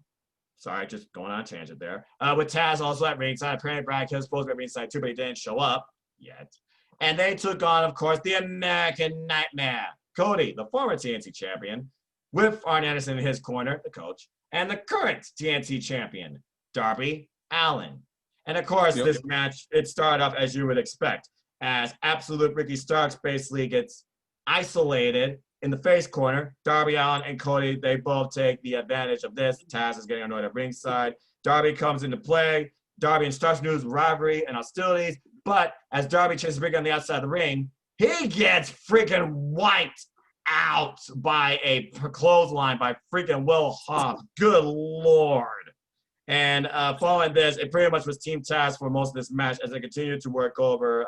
Sorry, just going on a tangent there. With Taz also at ringside. Apparently, Brad Hill was supposed to be at ringside too, but he didn't show up yet. And they took on, of course, the American Nightmare, Cody, the former TNT champion, with Arn Anderson in his corner, the coach, and the current TNT champion, Darby Allin. And of course, this match, it started off as you would expect, as Absolute Ricky Starks basically gets isolated in the face corner. Darby Allin and Cody, they both take the advantage of this. Taz is getting annoyed at ringside. Darby comes into play. Darby and Starks news rivalry and hostilities. But as Darby chases Ricky on the outside of the ring, he gets freaking wiped out by a clothesline by freaking Will Hobbs. Good Lord. And following this, it pretty much was Team Taz for most of this match as they continued to work over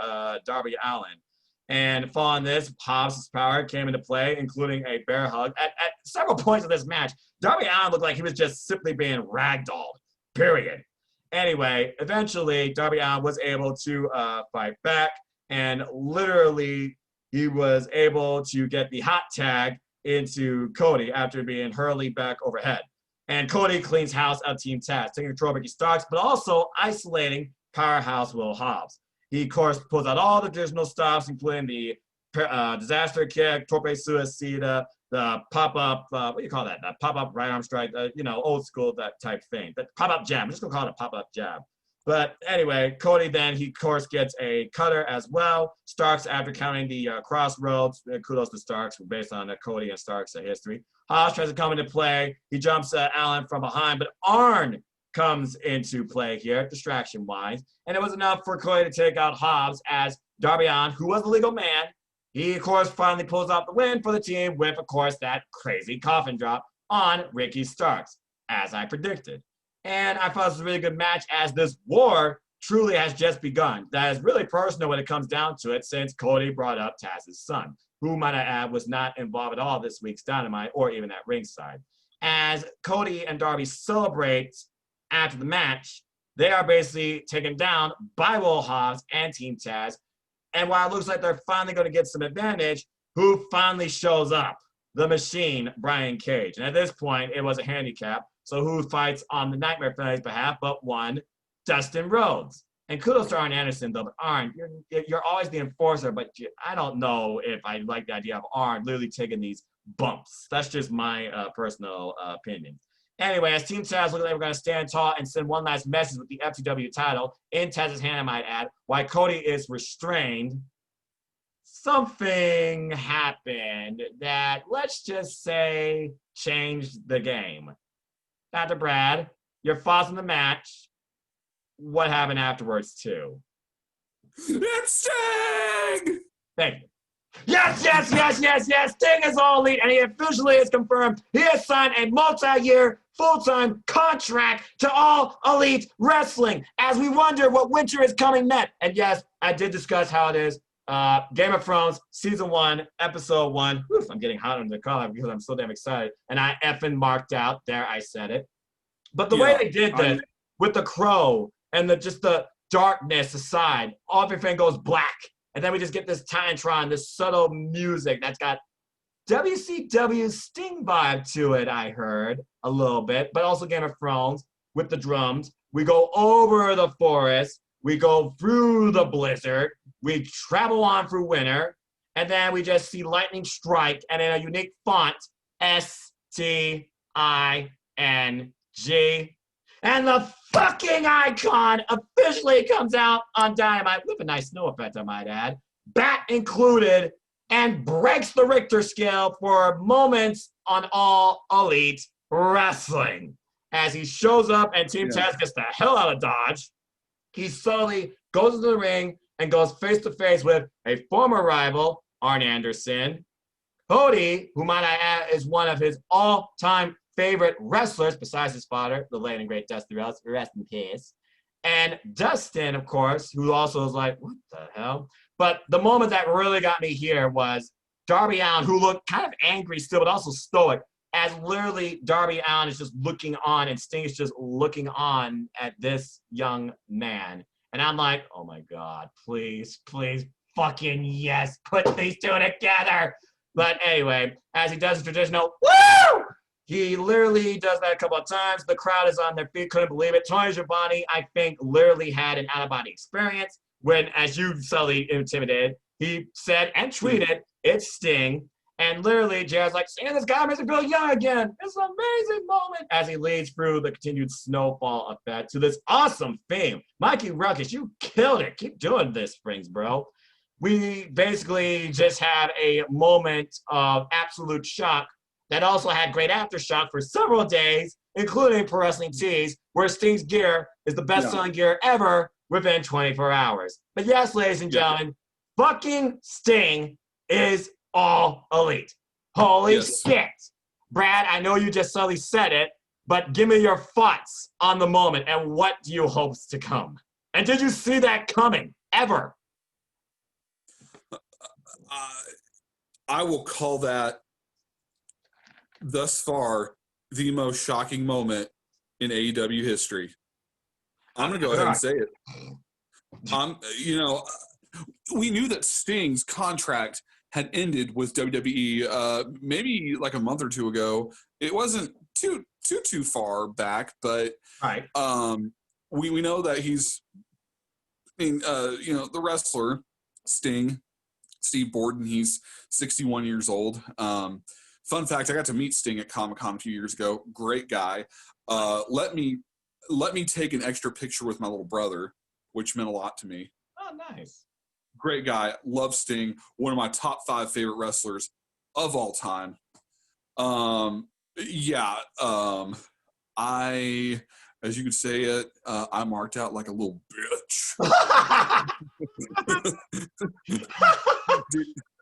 Darby Allin. And following this, Hobbs' power came into play, including a bear hug. At several points of this match, Darby Allin looked like he was just simply being ragdolled, period. Anyway, eventually, Darby Allin was able to fight back, and literally, he was able to get the hot tag into Cody after being hurled back overhead. And Cody cleans house of Team Taz, taking control of Ricky Starks, but also isolating Powerhouse Will Hobbs. He, of course, pulls out all the traditional stops, including the disaster kick, torpe suicida, the pop-up, what do you call that? The pop-up right arm strike, old school, that type thing. The pop-up jab. I'm just going to call it a pop-up jab. But anyway, Cody then, he, of course, gets a cutter as well. Starks, after counting the crossroads, kudos to Starks, based on Cody and Starks' history. Hobbs tries to come into play. He jumps Allin from behind, but Arn comes into play here, distraction-wise. And it was enough for Cody to take out Hobbs as Darby Allin, who was the legal man, he, of course, finally pulls out the win for the team with, of course, that crazy coffin drop on Ricky Starks, as I predicted. And I thought it was a really good match as this war truly has just begun. That is really personal when it comes down to it, since Cody brought up Taz's son, who, might I add, was not involved at all this week's Dynamite or even at ringside. As Cody and Darby celebrate after the match, they are basically taken down by Will Hobbs and Team Taz. And while it looks like they're finally going to get some advantage, who finally shows up? The Machine, Brian Cage. And at this point, it was a handicap. So who fights on the Nightmare Family's behalf but one, Dustin Rhodes. And kudos to Arn Anderson, though. But Arn, you're always the enforcer, but I don't know if I like the idea of Arn literally taking these bumps. That's just my personal opinion. Anyway, as Team Taz look like we're going to stand tall and send one last message with the FTW title in Taz's hand, I might add, while Cody is restrained, something happened that, let's just say, changed the game. Dr. Brad, your thoughts on the match, what happened afterwards too. It's Sting! Thank you. Yes. Sting is all elite, and he officially is confirmed. He has signed a multi-year, full-time contract to All Elite Wrestling. As we wonder what winter is coming next. And yes, I did discuss how it is. Game of Thrones, season 1, episode 1. Oof, I'm getting hot under the collar because I'm so damn excited. And I effing marked out. There, I said it. But the way they did this with the crow and just the darkness aside, everything goes black. And then we just get this Titantron, this subtle music that's got WCW Sting vibe to it, I heard, a little bit. But also Game of Thrones with the drums. We go over the forest. We go through the blizzard. We travel on through winter. And then we just see lightning strike. And in a unique font, STING. And the fucking icon officially comes out on Dynamite with a nice snow effect, I might add, bat included, and breaks the Richter scale for moments on All Elite Wrestling. As he shows up and Team Taz gets the hell out of Dodge, he slowly goes into the ring and goes face-to-face with a former rival, Arn Anderson. Cody, who might I add is one of his all-time favorite wrestlers, besides his father, the late and great Dusty Rhodes, rest in peace. And Dustin, of course, who also was like, what the hell? But the moment that really got me here was Darby Allin, who looked kind of angry still, but also stoic, as literally Darby Allin is just looking on and Sting is just looking on at this young man. And I'm like, oh my God, please, fucking yes, put these two together. But anyway, as he does the traditional, woo! He literally does that a couple of times. The crowd is on their feet, couldn't believe it. Tony Schiavone, I think, literally had an out-of-body experience when, as you subtly intimidated, he said and tweeted, it's Sting. And literally, Jared's like, Sting, this guy makes me feel young again. It's an amazing moment as he leads through the continued snowfall effect to this awesome theme. Mikey Ruckus, you killed it. Keep doing this, Springs, bro. We basically just had a moment of absolute shock that also had great aftershock for several days, including Pro Wrestling Tees, where Sting's gear is the best-selling gear ever within 24 hours. But yes, ladies and gentlemen, fucking Sting is all elite. Holy shit. Brad, I know you just suddenly said it, but give me your thoughts on the moment and what do you hope to come? And did you see that coming, ever? I will call that thus far the most shocking moment in AEW history. I'm going to go ahead and say it. We knew that Sting's contract had ended with WWE maybe like a month or two ago. It wasn't too far back, but we know that he's the wrestler Sting, Steve Borden. He's 61 years old. Fun fact, I got to meet Sting at Comic-Con a few years ago. Great guy. Let me take an extra picture with my little brother, which meant a lot to me. Oh, nice. Great guy. Love Sting. One of my top 5 favorite wrestlers of all time. As you could say it, I marked out like a little bitch.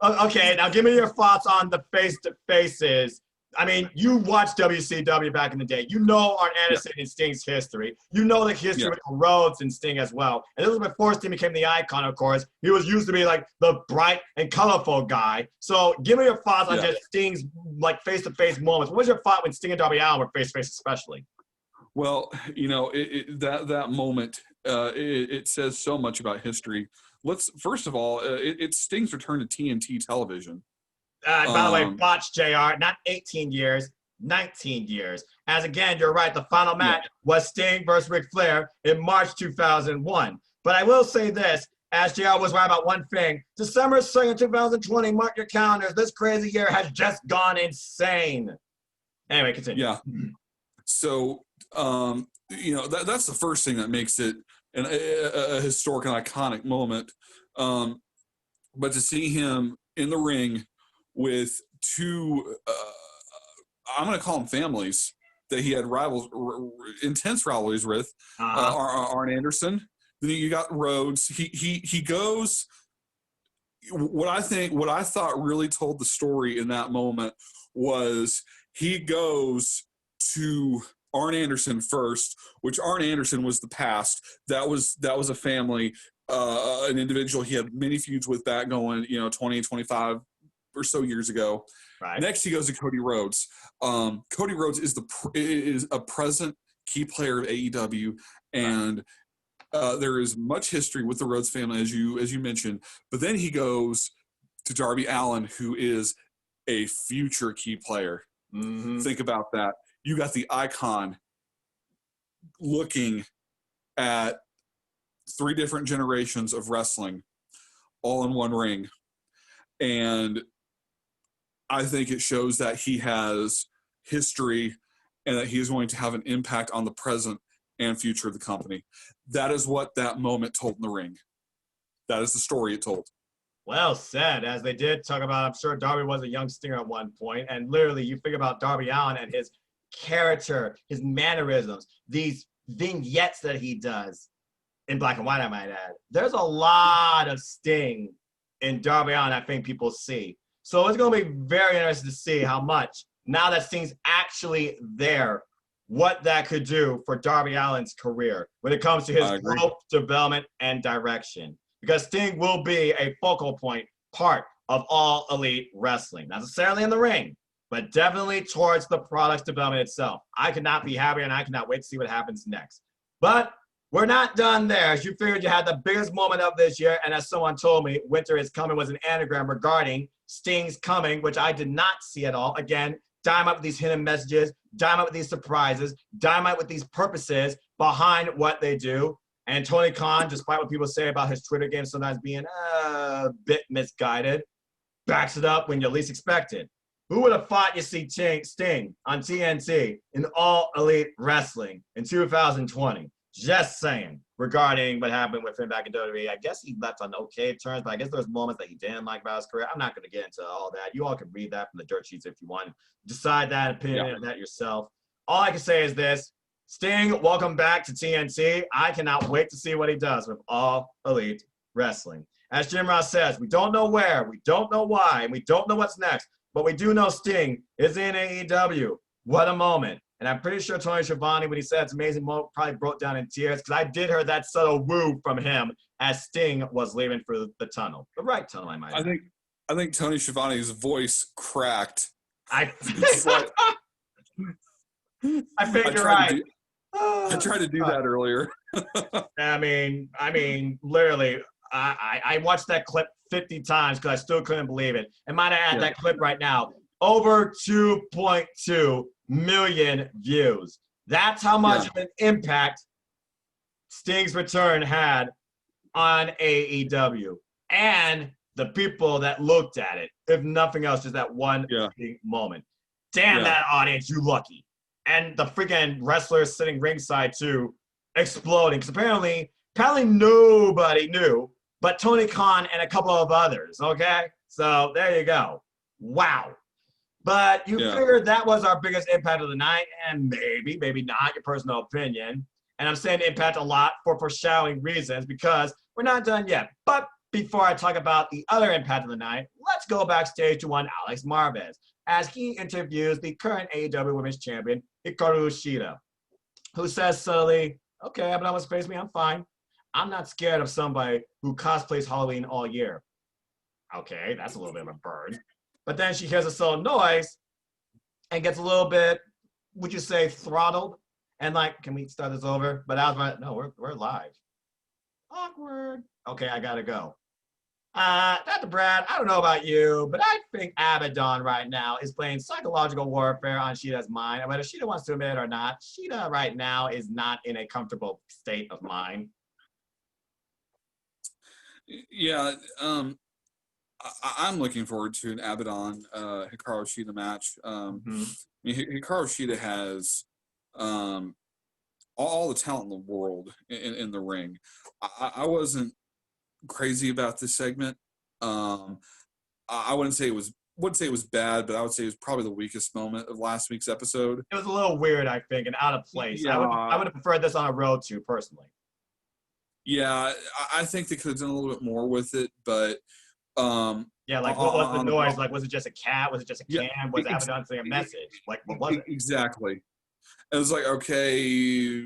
Okay, now give me your thoughts on the face-to-faces. I mean, you watched WCW back in the day. You know Arn Anderson and Sting's history. You know the history with Rhodes and Sting as well. And this was before Sting became the icon, of course. He was used to be like the bright and colorful guy. So give me your thoughts on just Sting's like face-to-face moments. What was your thought when Sting and Darby Allin were face-to-face especially? Well, that moment, it says so much about history. First of all, it's Sting's return to TNT television. By the way, botch JR, not 18 years, 19 years. As again, you're right, the final match was Sting versus Ric Flair in March 2001. But I will say this, as JR was right about one thing, December 2nd, 2020, mark your calendars, this crazy year has just gone insane. Anyway, continue. Yeah. So, that's the first thing that makes it a historic and iconic moment. But to see him in the ring with two, I'm going to call them families, that he had intense rivalries with, Arn Anderson. Then you got Rhodes. He goes. What I thought really told the story in that moment was he goes to Arn Anderson first, which Arn Anderson was the past. That was a family, an individual he had many feuds with back going, 20, 25 or so years ago. Right. Next, he goes to Cody Rhodes. Cody Rhodes is a present key player of AEW, and there is much history with the Rhodes family, as you mentioned. But then he goes to Darby Allin, who is a future key player. Mm-hmm. Think about that. You got the icon looking at 3 different generations of wrestling all in one ring. And I think it shows that he has history and that he is going to have an impact on the present and future of the company. That is what that moment told in the ring. That is the story it told. Well said. As they did talk about, I'm sure Darby was a young stinger at one point, and literally you think about Darby Allin and his character, his mannerisms, these vignettes that he does in black and white, I might add. There's a lot of Sting in Darby Allin I think people see. So it's going to be very interesting to see how much, now that Sting's actually there, what that could do for Darby Allin's career when it comes to his growth, development, and direction. Because Sting will be a focal point, part of All Elite Wrestling. Not necessarily in the ring, but definitely towards the product's development itself. I could not be happier, and I cannot wait to see what happens next. But we're not done there. As you figured, you had the biggest moment of this year, and as someone told me, Winter is Coming was an anagram regarding Sting's coming, which I did not see at all. Again, dynamite with these hidden messages, dynamite with these surprises, dynamite with these purposes behind what they do. And Tony Khan, despite what people say about his Twitter game sometimes being a bit misguided, backs it up when you least expect it. Who would have thought you see Sting on TNT in All Elite Wrestling in 2020? Just saying, regarding what happened with him back in WWE. I guess he left on okay terms, but I guess there's moments that he didn't like about his career. I'm not going to get into all that. You all can read that from the dirt sheets if you want. Decide that opinion of that yourself. All I can say is this. Sting, welcome back to TNT. I cannot wait to see what he does with All Elite Wrestling. As Jim Ross says, we don't know where, we don't know why, and we don't know what's next, but we do know Sting is in AEW. What a moment. And I'm pretty sure Tony Schiavone, when he said it's amazing moment, probably broke down in tears because I did hear that subtle woo from him as Sting was leaving for the tunnel. The right tunnel, I might add. I think Tony Schiavone's voice cracked. I think you're right. I tried to do that earlier. I mean, literally, I watched that clip 50 times because I still couldn't believe it. And might I add that clip right now, over 2.2 million views. That's how much of an impact Sting's return had on AEW and the people that looked at it. If nothing else, just that one moment. Damn that audience, you lucky. And the freaking wrestlers sitting ringside too, exploding. Because apparently nobody knew but Tony Khan and a couple of others, okay? So there you go. Wow. But you figured that was our biggest impact of the night, and maybe not, your personal opinion. And I'm saying impact a lot for foreshadowing reasons because we're not done yet. But before I talk about the other impact of the night, let's go backstage to one Alex Marvez as he interviews the current AEW Women's Champion, Hikaru Shida, who says subtly, okay, I've been almost face me, I'm fine. I'm not scared of somebody who cosplays Halloween all year. Okay, that's a little bit of a burn. But then she hears a subtle noise and gets a little bit, would you say, throttled? And like, can we start this over? But I was like, no, we're live. Awkward. Okay, I gotta go. Dr. Brad, I don't know about you, but I think Abaddon right now is playing psychological warfare on Shida's mind. And whether Shida wants to admit it or not, Shida right now is not in a comfortable state of mind. Yeah, I'm looking forward to an Abaddon Hikaru Shida match. I mean, Hikaru Shida has all the talent in the world in the ring. I wasn't crazy about this segment. I wouldn't say it was wouldn't say it was bad, but I would say it was probably the weakest moment of last week's episode. It was a little weird, I think, and out of place. Yeah. I would have preferred this on a road to, personally. Yeah, I think they could have done a little bit more with it, but yeah, like what was the noise? The, like, was it just a cat? Was it just a can? Was Abaddon saying a message? Like, what was it? Exactly. It was like, okay,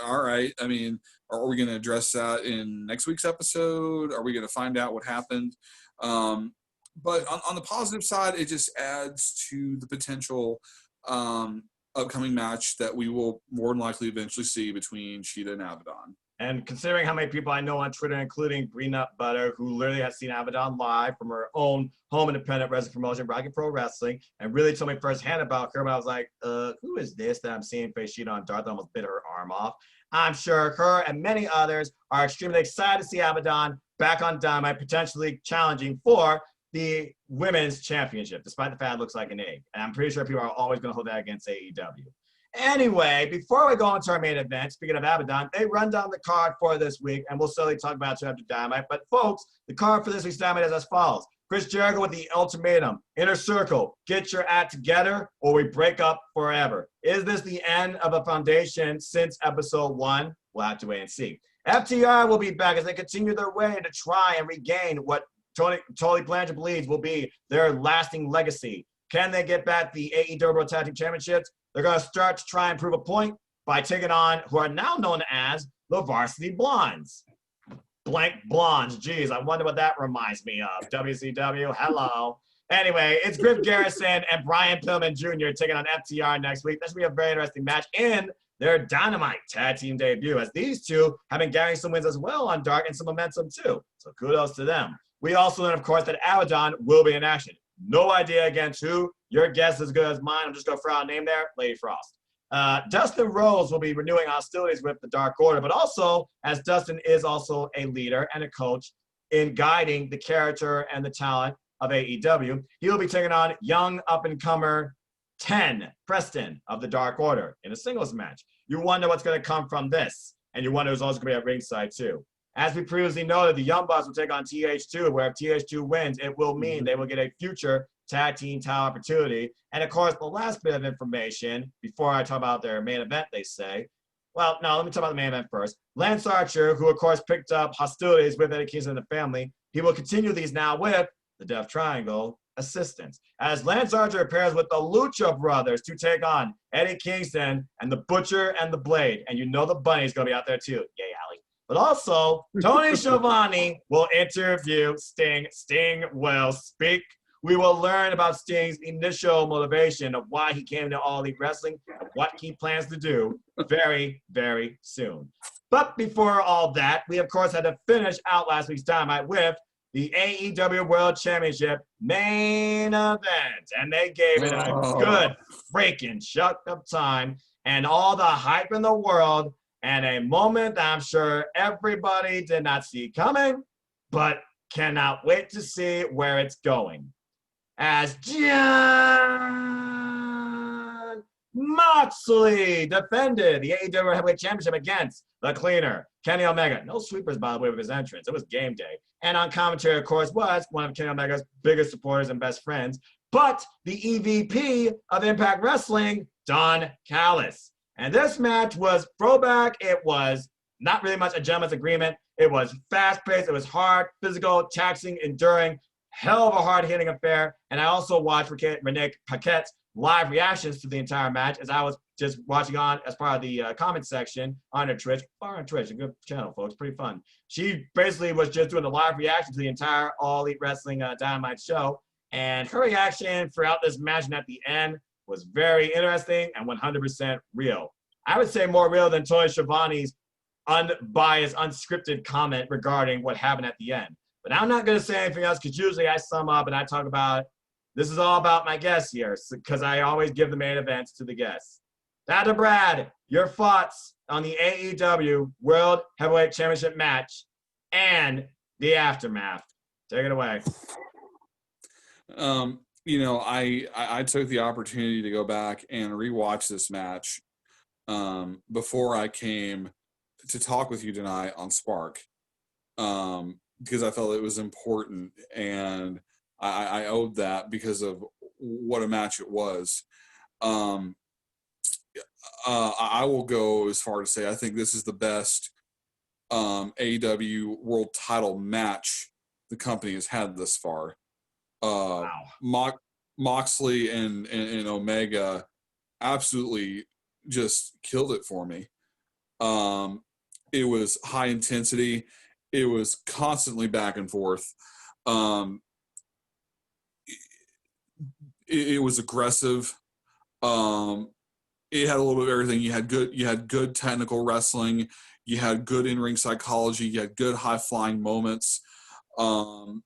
all right. I mean, are we going to address that in next week's episode? Are we going to find out what happened? But on the positive side, it just adds to the potential upcoming match that we will more than likely eventually see between Shida and Abaddon. And considering how many people I know on Twitter, including Bree Nut Butter, who literally has seen Abaddon live from her own home independent wrestling promotion, Rocket Pro Wrestling, and really told me firsthand about her, but I was like, who is this that I'm seeing face Shida on Darth? I almost bit her arm off. I'm sure her and many others are extremely excited to see Abaddon back on Dynamite, potentially challenging for the women's championship, despite the fact it looks like an egg. And I'm pretty sure people are always going to hold that against AEW. Anyway, before we go into our main event, speaking of Abaddon, they run down the card for this week, and we'll slowly talk about it after Dynamite. But folks, the card for this week's Dynamite is as follows. Chris Jericho with the ultimatum. Inner Circle, get your act together or we break up forever. Is this the end of a foundation since episode 1? We'll have to wait and see. FTR will be back as they continue their way to try and regain what Tully Blanchard believes will be their lasting legacy. Can they get back the AEW Tag Team Championships? They're going to start to try and prove a point by taking on who are now known as the Varsity Blondes. Blank Blondes. Geez, I wonder what that reminds me of. WCW, hello. Anyway, it's Griff Garrison and Brian Pillman Jr. taking on FTR next week. This will be a very interesting match in their Dynamite Tag Team debut, as these two have been gathering some wins as well on Dark and some momentum too. So kudos to them. We also learn, of course, that Abaddon will be in action. No idea against who. Your guess is as good as mine. I'm just going to throw out a name there, Lady Frost. Dustin Rhodes will be renewing hostilities with the Dark Order, but also, as Dustin is also a leader and a coach in guiding the character and the talent of AEW, he will be taking on young up-and-comer 10, Preston of the Dark Order in a singles match. You wonder what's going to come from this, and you wonder who's also going to be at ringside too. As we previously noted, the Young Bucks will take on TH2, where if TH2 wins, it will mean they will get a future tag team title opportunity. And of course, the last bit of information, before I talk about their main event, they say, well, no, let me talk about the main event first. Lance Archer, who of course picked up hostilities with Eddie Kingston and the family, he will continue these now with the Death Triangle assistance. As Lance Archer pairs with the Lucha Brothers to take on Eddie Kingston and the Butcher and the Blade. And you know the Bunny's going to be out there too. Yay, Allie. But also, Tony Schiavone will interview Sting. Sting will speak. We will learn about Sting's initial motivation of why he came to All Elite Wrestling and what he plans to do very, very soon. But before all that, we, of course, had to finish out last week's Dynamite with the AEW World Championship main event. And they gave it a good freaking shut up time and all the hype in the world. And a moment that I'm sure everybody did not see coming, but cannot wait to see where it's going. As Jon Moxley defended the AEW Heavyweight Championship against the Cleaner, Kenny Omega. No sweepers, by the way, with his entrance. It was game day. And on commentary, of course, was one of Kenny Omega's biggest supporters and best friends, but the EVP of Impact Wrestling, Don Callis. And this match was throwback. It was not really much a gentleman's agreement. It was fast-paced. It was hard, physical, taxing, enduring, hell of a hard-hitting affair. And I also watched Renee Paquette's live reactions to the entire match as I was just watching on as part of the comment section on her Twitch. Far on Twitch, a good channel, folks. Pretty fun. She basically was just doing the live reaction to the entire All Elite Wrestling Dynamite show. And her reaction throughout this match and at the end was very interesting and 100% real. I would say more real than Tony Schiavone's unbiased, unscripted comment regarding what happened at the end. But I'm not going to say anything else because usually I sum up and I talk about, this is all about my guests here because I always give the main events to the guests. Dr. Brad, your thoughts on the AEW World Heavyweight Championship match and the aftermath. Take it away. You know, I took the opportunity to go back and rewatch this match before I came to talk with you tonight on Spark because I felt it was important. And I owed that because of what a match it was. I will go as far to say I think this is the best AEW World Title match the company has had thus far. Wow. Moxley and Omega absolutely just killed it for me. It was high intensity. It was constantly back and forth. It was aggressive. It had a little bit of everything. You had good technical wrestling. You had good in-ring psychology. You had good high-flying moments. And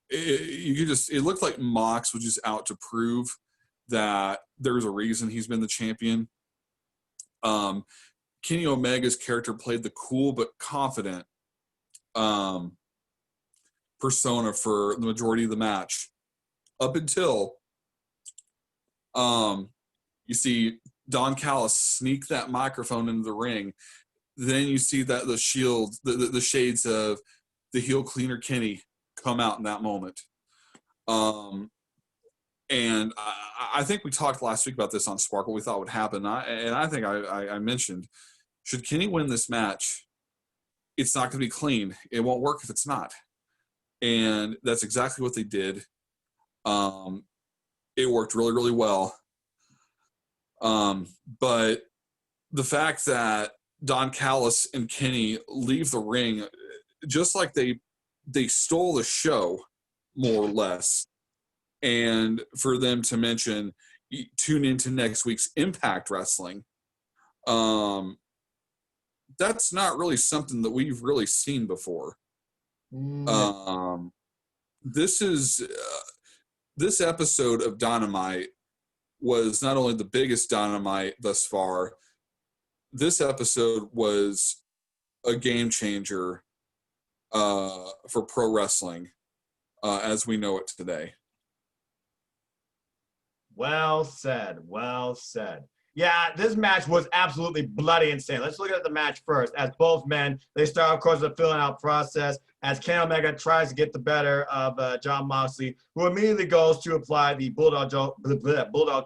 it looked like Mox was just out to prove that there's a reason he's been the champion. Kenny Omega's character played the cool but confident persona for the majority of the match, up until you see Don Callis sneak that microphone into the ring. Then you see that the shades of the heel cleaner Kenny come out in that moment. And I think we talked last week about this on Spark, what we thought would happen. I think I mentioned, should Kenny win this match, it's not going to be clean. It won't work if it's not. And that's exactly what they did. It worked really, really well. But the fact that Don Callis and Kenny leave the ring just like they stole the show, more or less, and for them to mention, tune into next week's Impact Wrestling, that's not really something that we've really seen before. This episode of Dynamite was not only the biggest Dynamite thus far, this episode was a game changer for pro wrestling as we know it today. Well said. Well said. Yeah, this match was absolutely bloody insane. Let's look at the match first. As both men, they start, of course, the filling out process as Kenny Omega tries to get the better of Jon Moxley, who immediately goes to apply the bulldog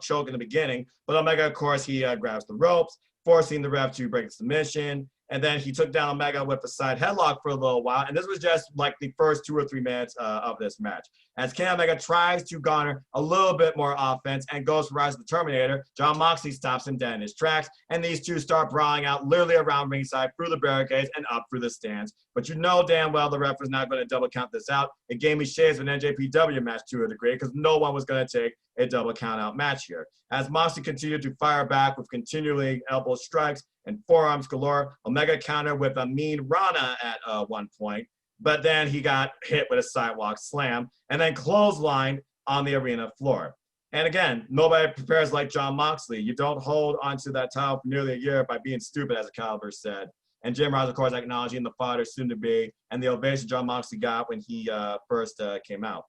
choke in the beginning. But Omega, of course, he grabs the ropes, forcing the ref to break the submission. And then he took down Omega with a side headlock for a little while. And this was just like the first 2 or 3 minutes of this match. As Kenny Omega tries to garner a little bit more offense and goes for Rise of the Terminator, Jon Moxley stops him dead in his tracks. And these two start brawling out literally around ringside, through the barricades, and up through the stands. But you know damn well the ref was not going to double count this out. It gave me shades of an NJPW match to a degree, because no one was going to take a double count out match here. As Moxley continued to fire back with continually elbow strikes and forearms galore, Omega countered with a mean Rana at one point, but then he got hit with a sidewalk slam and then clotheslined on the arena floor. And again, nobody prepares like Jon Moxley. You don't hold onto that title for nearly a year by being stupid, as Caliber said. And Jim Ross, of course, acknowledging the father soon to be and the ovation Jon Moxley got when he first came out.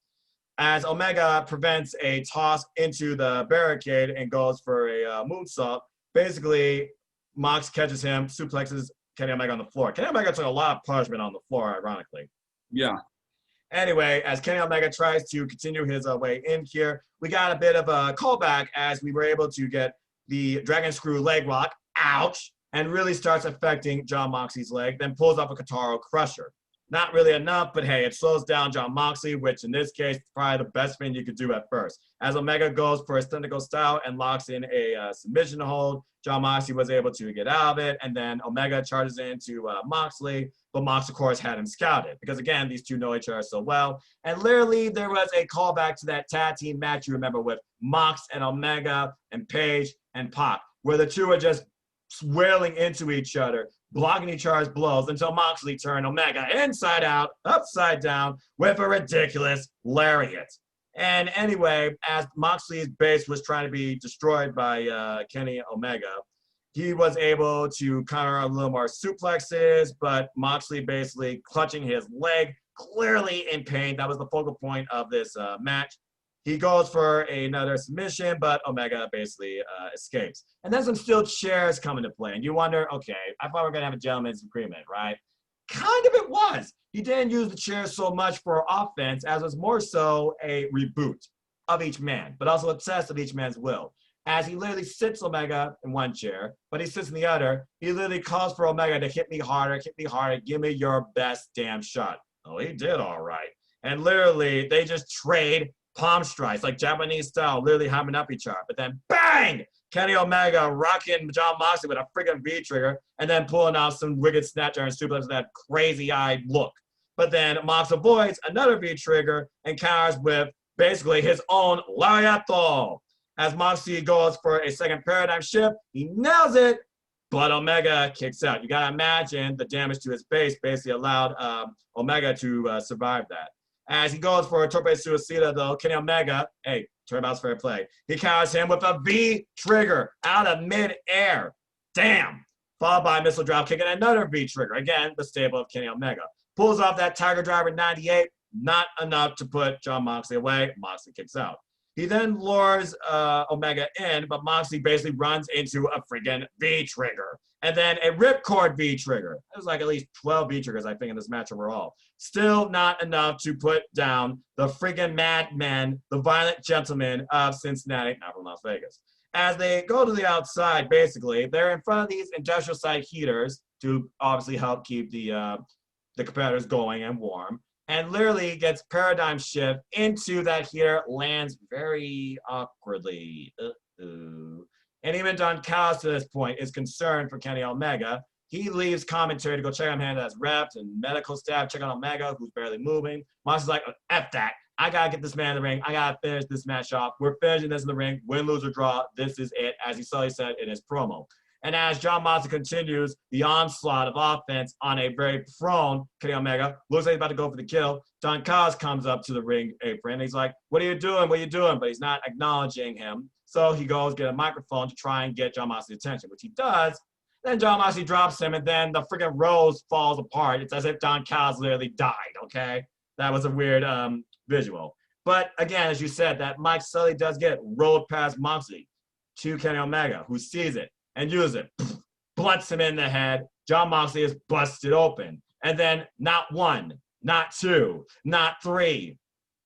As Omega prevents a toss into the barricade and goes for a moonsault, basically Mox catches him, suplexes Kenny Omega on the floor. Kenny Omega took a lot of punishment on the floor, ironically. Yeah. Anyway, as Kenny Omega tries to continue his way in here, we got a bit of a callback as we were able to get the Dragon Screw leg lock, ouch, and really starts affecting Jon Moxley's leg, then pulls off a Kataro Crusher. Not really enough, but hey, it slows down Jon Moxley, which in this case is probably the best thing you could do at first. As Omega goes for his tentacle style and locks in a submission hold, Jon Moxley was able to get out of it, and then Omega charges into Moxley, but Mox, of course, had him scouted, because again, these two know each other so well. And literally, there was a callback to that tag team match you remember with Mox and Omega and Paige and Pac, where the two are just swirling into each other, blocking each other's blows until Moxley turned Omega inside out, upside down, with a ridiculous lariat. And anyway, as Moxley's base was trying to be destroyed by Kenny Omega, he was able to counter a little more suplexes, but Moxley basically clutching his leg, clearly in pain. That was the focal point of this match. He goes for another submission, but Omega basically escapes. And then some steel chairs come into play. And you wonder, okay, I thought we were going to have a gentleman's agreement, right? kind of it was. He didn't use the chair so much for offense as was more so a reboot of each man, but also a test of each man's will. As he literally sits Omega in one chair, but he sits in the other, he literally calls for Omega to hit me harder, give me your best damn shot. Oh, he did all right. And literally, they just trade palm strikes, like Japanese style, literally hammering up each other. But then, bang! Kenny Omega rocking Jon Moxley with a freaking V-trigger, and then pulling out some wicked snatcher and suplex with that crazy-eyed look. But then Mox avoids another V-trigger and counters with basically his own lariato. As Moxley goes for a second paradigm shift, he nails it, but Omega kicks out. You got to imagine the damage to his base basically allowed Omega to survive that. As he goes for a torpe suicida, though, Kenny Omega, hey, turnabout's fair play. He counters him with a V-trigger out of mid-air. Damn. Followed by a missile drop kick and another V-trigger. Again, the stable of Kenny Omega. Pulls off that Tiger Driver 98. Not enough to put Jon Moxley away. Moxley kicks out. He then lures Omega in, but Moxley basically runs into a friggin' V-trigger. And then a ripcord V-trigger. There's like at least 12 V-triggers, I think, in this match overall. Still not enough to put down the friggin' madmen, the violent gentlemen of Cincinnati, not from Las Vegas. As they go to the outside, basically, they're in front of these industrial side heaters to obviously help keep the competitors going and warm. And literally gets paradigm shift into that heater, lands very awkwardly. And even Don Callis to this point is concerned for Kenny Omega. He leaves commentary to go check on him as reps and medical staff, check on Omega, who's barely moving. Moxley's like, F that. I got to get this man in the ring. I got to finish this match off. We're finishing this in the ring. Win, lose, or draw. This is it, as he said in his promo. And as Jon Moxley continues the onslaught of offense on a very prone Kenny Omega, looks like he's about to go for the kill. Don Callis comes up to the ring apron. And he's like, what are you doing? What are you doing? But he's not acknowledging him. So he goes get a microphone to try and get Jon Moxley's attention, which he does. Then Jon Moxley drops him, and then the freaking rose falls apart. It's as if Don Callis literally died, okay? That was a weird visual. But again, as you said, that Mike Sully does get rolled past Moxley to Kenny Omega, who sees it and uses it, blunts him in the head. Jon Moxley is busted open. And then not one, not two, not three,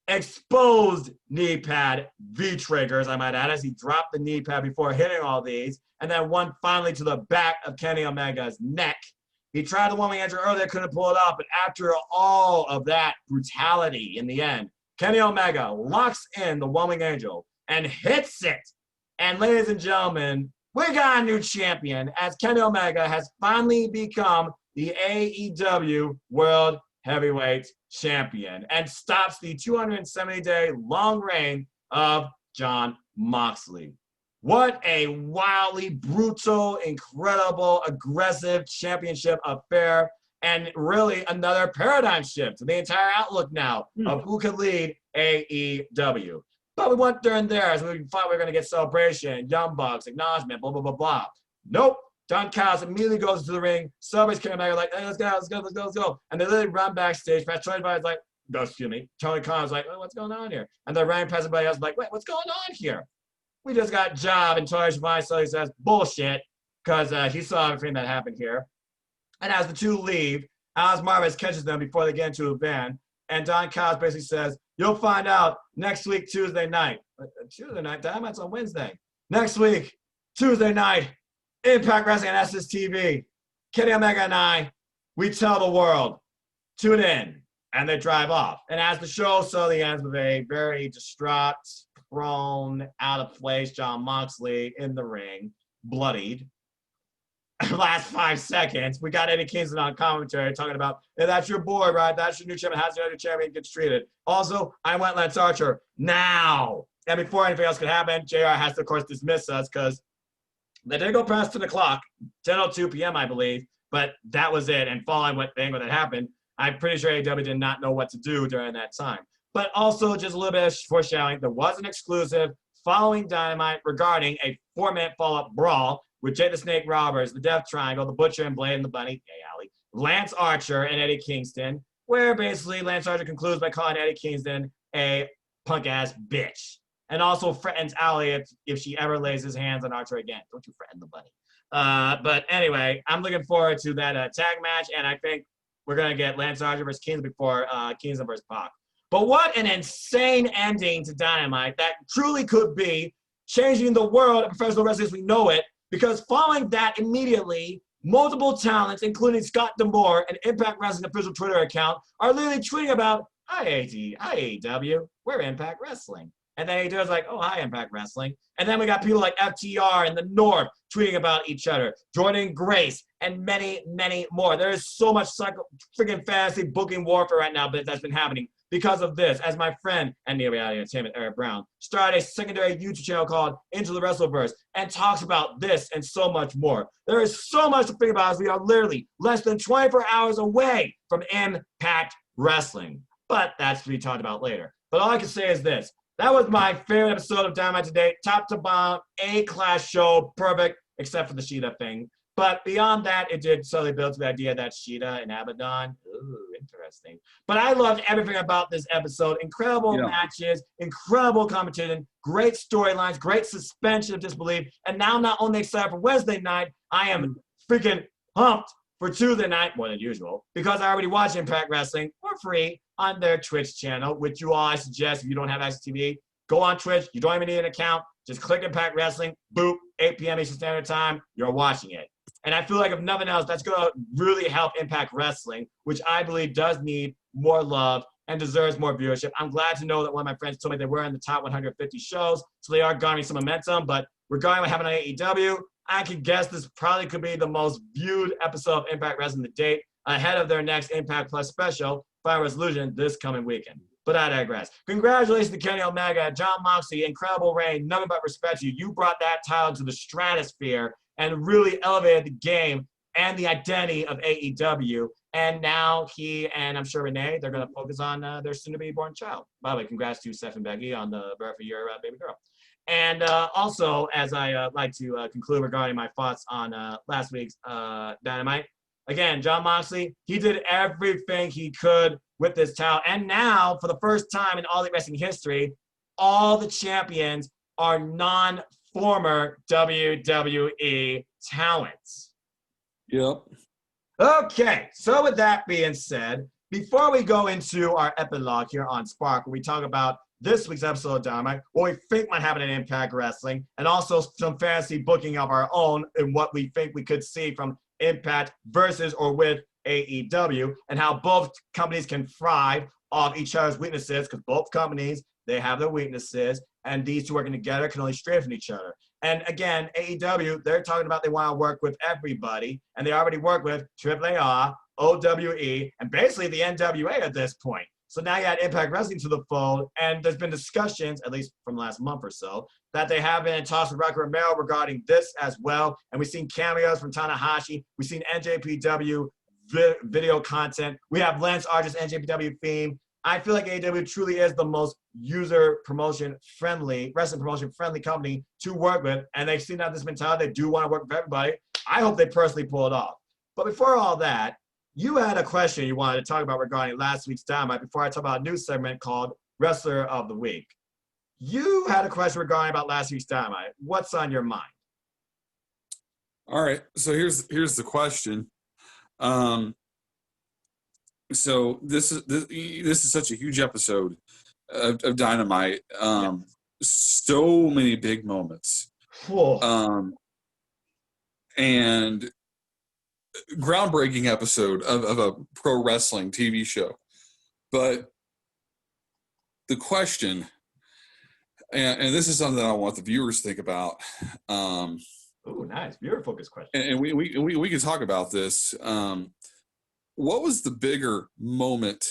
exposed knee pad V-triggers, I might add, as he dropped the knee pad before hitting all these. And then one finally to the back of Kenny Omega's neck. He tried the one-wing angel earlier, couldn't pull it off. But after all of that brutality in the end, Kenny Omega locks in the one-wing angel and hits it. And ladies and gentlemen, we got a new champion, as Kenny Omega has finally become the AEW World Heavyweight Champion and stops the 270-day long reign of Jon Moxley. What a wildly brutal, incredible, aggressive championship affair, and really another paradigm shift to the entire outlook now of who could lead AEW. But we went there and there as we thought we were going to get celebration, Young Bucks, acknowledgement, blah, blah, blah, blah. Nope. Don Callis immediately goes to the ring, celebrates Kenny Omega, like, hey, let's go. And they literally run backstage. Past Tony Khan's like, Tony Khan's like, oh, what's going on here? And they're running past everybody else, like, wait, what's going on here? We just got job, and Tony Khan so says, bullshit, because he saw everything that happened here. And as the two leave, Alex Marvez catches them before they get into a van. And Don Callis basically says, you'll find out next week, Tuesday night. Tuesday night? Dynamite's on Wednesday. Next week, Tuesday night, Impact Wrestling and SSTV. Kenny Omega and I, we tell the world, tune in. And they drive off. And as the show slowly ends with a very distraught, prone, out of place Jon Moxley in the ring, bloodied. Last 5 seconds, we got Eddie Kingston on commentary talking about, hey, that's your boy, right? That's your new champion. How's your new champion gets treated? Also, I want Lance Archer now. And before anything else could happen, JR has to, of course, dismiss us because they did go past 10 o'clock, 10:02 p.m., I believe, but that was it. And following what thing when it happened, I'm pretty sure AEW did not know what to do during that time. But also, just a little bit of foreshadowing, there was an exclusive following Dynamite regarding a 4-minute follow-up brawl with Jake the Snake Roberts, the Death Triangle, the Butcher and Blade and the Bunny, Alley, Lance Archer and Eddie Kingston, where basically Lance Archer concludes by calling Eddie Kingston a punk-ass bitch. And also threatens Allie if she ever lays his hands on Archer again. Don't you threaten the Bunny. But anyway, I'm looking forward to that tag match, and I think we're going to get Lance Archer versus Kingsman before Kingsman versus Pac. But what an insane ending to Dynamite that truly could be changing the world of professional wrestling as we know it, because following that immediately, multiple talents, including Scott D'Amore and Impact Wrestling official Twitter account, are literally tweeting about AEW, we're Impact Wrestling. And then AEW is like, oh, hi, Impact Wrestling. And then we got people like FTR in the North tweeting about each other, Jordan Grace, and many, many more. There is so much freaking fantasy booking warfare right now that's been happening because of this. As my friend and the reality entertainment, Eric Brown, started a secondary YouTube channel called Into the Wrestleverse and talks about this and so much more. There is so much to think about as we are literally less than 24 hours away from Impact Wrestling. But that's to be talked about later. But all I can say is this. That was my favorite episode of Dynamite today. Top to bottom, A-class show, perfect, except for the Sheeta thing. But beyond that, it did slowly build to the idea that Sheeta and Abaddon, ooh, interesting. But I loved everything about this episode. Incredible matches, incredible competition, great storylines, great suspension of disbelief. And now not only excited for Wednesday night, I am freaking pumped for Tuesday night, more than usual, because I already watch Impact Wrestling for free on their Twitch channel, which you all, I suggest, if you don't have access to TV, go on Twitch. You don't even need an account. Just click Impact Wrestling. Boop, 8 p.m. Eastern Standard Time. You're watching it. And I feel like if nothing else, that's going to really help Impact Wrestling, which I believe does need more love and deserves more viewership. I'm glad to know that one of my friends told me they were in the top 150 shows, so they are garnering some momentum. But regarding what happened on AEW, I could guess this probably could be the most viewed episode of Impact Wrestling to date, ahead of their next Impact Plus special, Final Resolution, this coming weekend. But I digress. Congratulations to Kenny Omega, Jon Moxley, incredible reign, nothing but respect to you. You brought that title to the stratosphere and really elevated the game and the identity of AEW. And now he and I'm sure Renee, they're going to focus on their soon-to-be-born child. By the way, congrats to Steph and Becky on the birth of your baby girl. And also, as I like to conclude regarding my thoughts on last week's Dynamite, again, Jon Moxley, he did everything he could with this title. And now, for the first time in All Elite Wrestling history, all the champions are non-former WWE talents. Yep. Okay, so with that being said, before we go into our epilogue here on Spark, where we talk about this week's episode of Dynamite, what we think might happen in Impact Wrestling, and also some fantasy booking of our own and what we think we could see from Impact versus or with AEW, and how both companies can thrive off each other's weaknesses, because both companies, they have their weaknesses, and these two working together can only strengthen each other. And again, AEW, they're talking about they want to work with everybody, and they already work with AAA, OWE, and basically the NWA at this point. So now you add Impact Wrestling to the fold, and there's been discussions, at least from the last month or so, that they have been in talks with Rocky Romero regarding this as well. And we've seen cameos from Tanahashi. We've seen NJPW video content. We have Lance Archer's NJPW theme. I feel like AEW truly is the most user promotion friendly, wrestling promotion friendly company to work with. And they've seen that this mentality. They do want to work with everybody. I hope they personally pull it off. But before all that, you had a question you wanted to talk about regarding last week's Dynamite before I talk about a new segment called Wrestler of the Week. You had a question regarding about last week's Dynamite. What's on your mind? All right. So here's the question. So this is such a huge episode of Dynamite. So many big moments. Whoa. And groundbreaking episode of a pro wrestling TV show. But the question, and this is something that I want the viewers to think about. Oh, nice. Viewer focused question. And we can talk about this. What was the bigger moment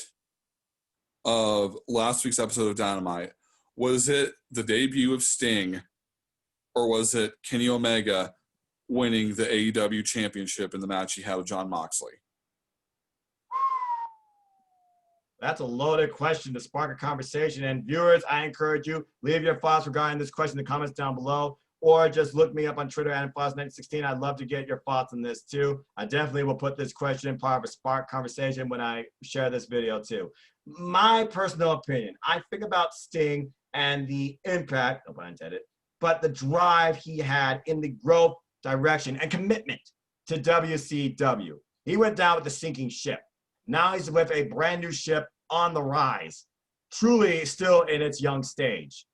of last week's episode of Dynamite? Was it the debut of Sting, or was it Kenny Omega winning the AEW championship in the match he had with Jon Moxley? That's a loaded question to spark a conversation. And viewers, I encourage you, leave your thoughts regarding this question in the comments down below, or just look me up on Twitter at Foss1916. I'd love to get your thoughts on this too. I definitely will put this question in part of a Spark conversation when I share this video too. My personal opinion, I think about Sting and the impact, no pun intended, but the drive he had in the growth, direction, and commitment to WCW. He went down with the sinking ship. Now he's with a brand new ship on the rise, truly still in its young stage.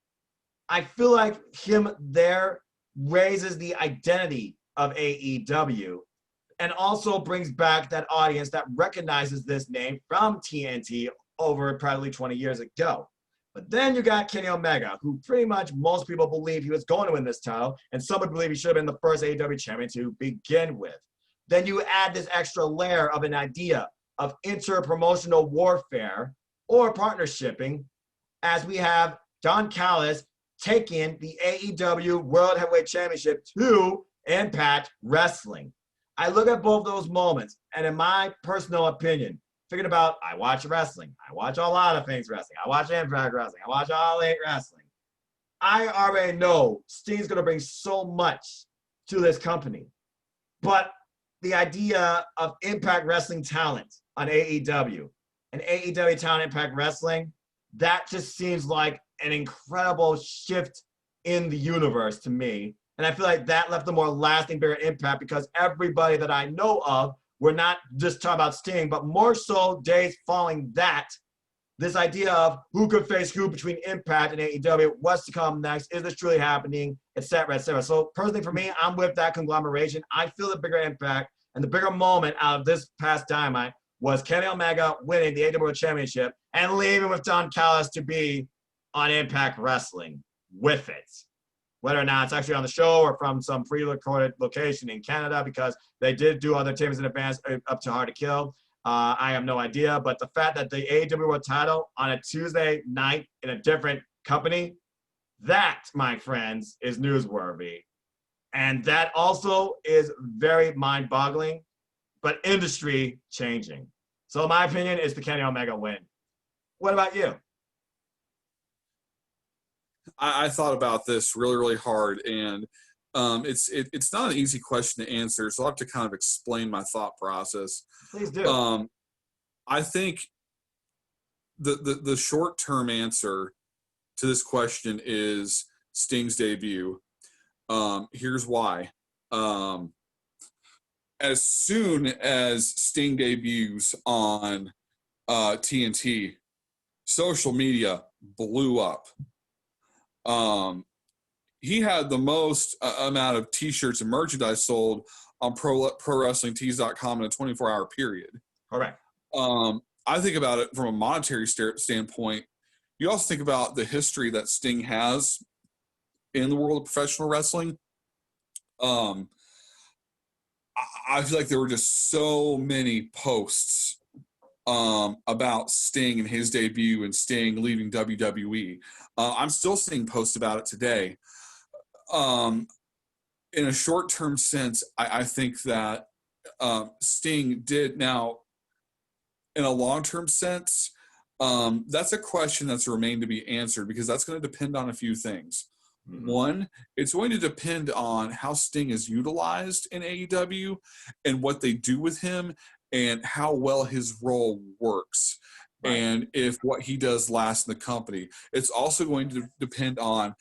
I feel like him there raises the identity of AEW and also brings back that audience that recognizes this name from TNT over probably 20 years ago. But then you got Kenny Omega, who pretty much most people believe he was going to win this title, and some would believe he should have been the first AEW champion to begin with. Then you add this extra layer of an idea of inter-promotional warfare or partnershiping, as we have Don Callis taking the AEW World Heavyweight Championship to Impact Wrestling. I look at both those moments, and in my personal opinion, thinking about, I watch wrestling. I watch a lot of things wrestling. I watch Impact Wrestling. I watch All Elite Wrestling. I already know Sting's going to bring so much to this company. But the idea of Impact Wrestling talent on AEW and AEW talent Impact Wrestling, that just seems like an incredible shift in the universe to me. And I feel like that left a more lasting, bigger impact because everybody that I know of, we're not just talking about Sting, but more so days following that, this idea of who could face who between Impact and AEW, what's to come next, is this truly happening, et cetera, et cetera. So personally for me, I'm with that conglomeration. I feel the bigger impact and the bigger moment out of this past Dynamite was Kenny Omega winning the AEW Championship and leaving with Don Callis to be on Impact Wrestling with it. Whether or not it's actually on the show or from some pre-recorded location in Canada, because they did do other tapings in advance up to Hard to Kill. I have no idea. But the fact that the AEW World title on a Tuesday night in a different company, that, my friends, is newsworthy. And that also is very mind-boggling, but industry changing. So my opinion is the Kenny Omega win. What about you? I thought about this really, really hard, and it's not an easy question to answer, so I'll have to kind of explain my thought process. Please do. I think the short-term answer to this question is Sting's debut. Here's why. As soon as Sting debuts on TNT, social media blew up. He had the most amount of T-shirts and merchandise sold on ProWrestlingTees.com in a 24-hour period. Correct. I think about it from a monetary standpoint. You also think about the history that Sting has in the world of professional wrestling. I feel like there were just so many posts about Sting and his debut and Sting leaving WWE. I'm still seeing posts about it today. In a short-term sense, I think that Sting did. Now, in a long-term sense, that's a question that's remained to be answered because that's going to depend on a few things. Mm-hmm. One, it's going to depend on how Sting is utilized in AEW and what they do with him and how well his role works. Right. And if what he does lasts in the company. It's also going to depend on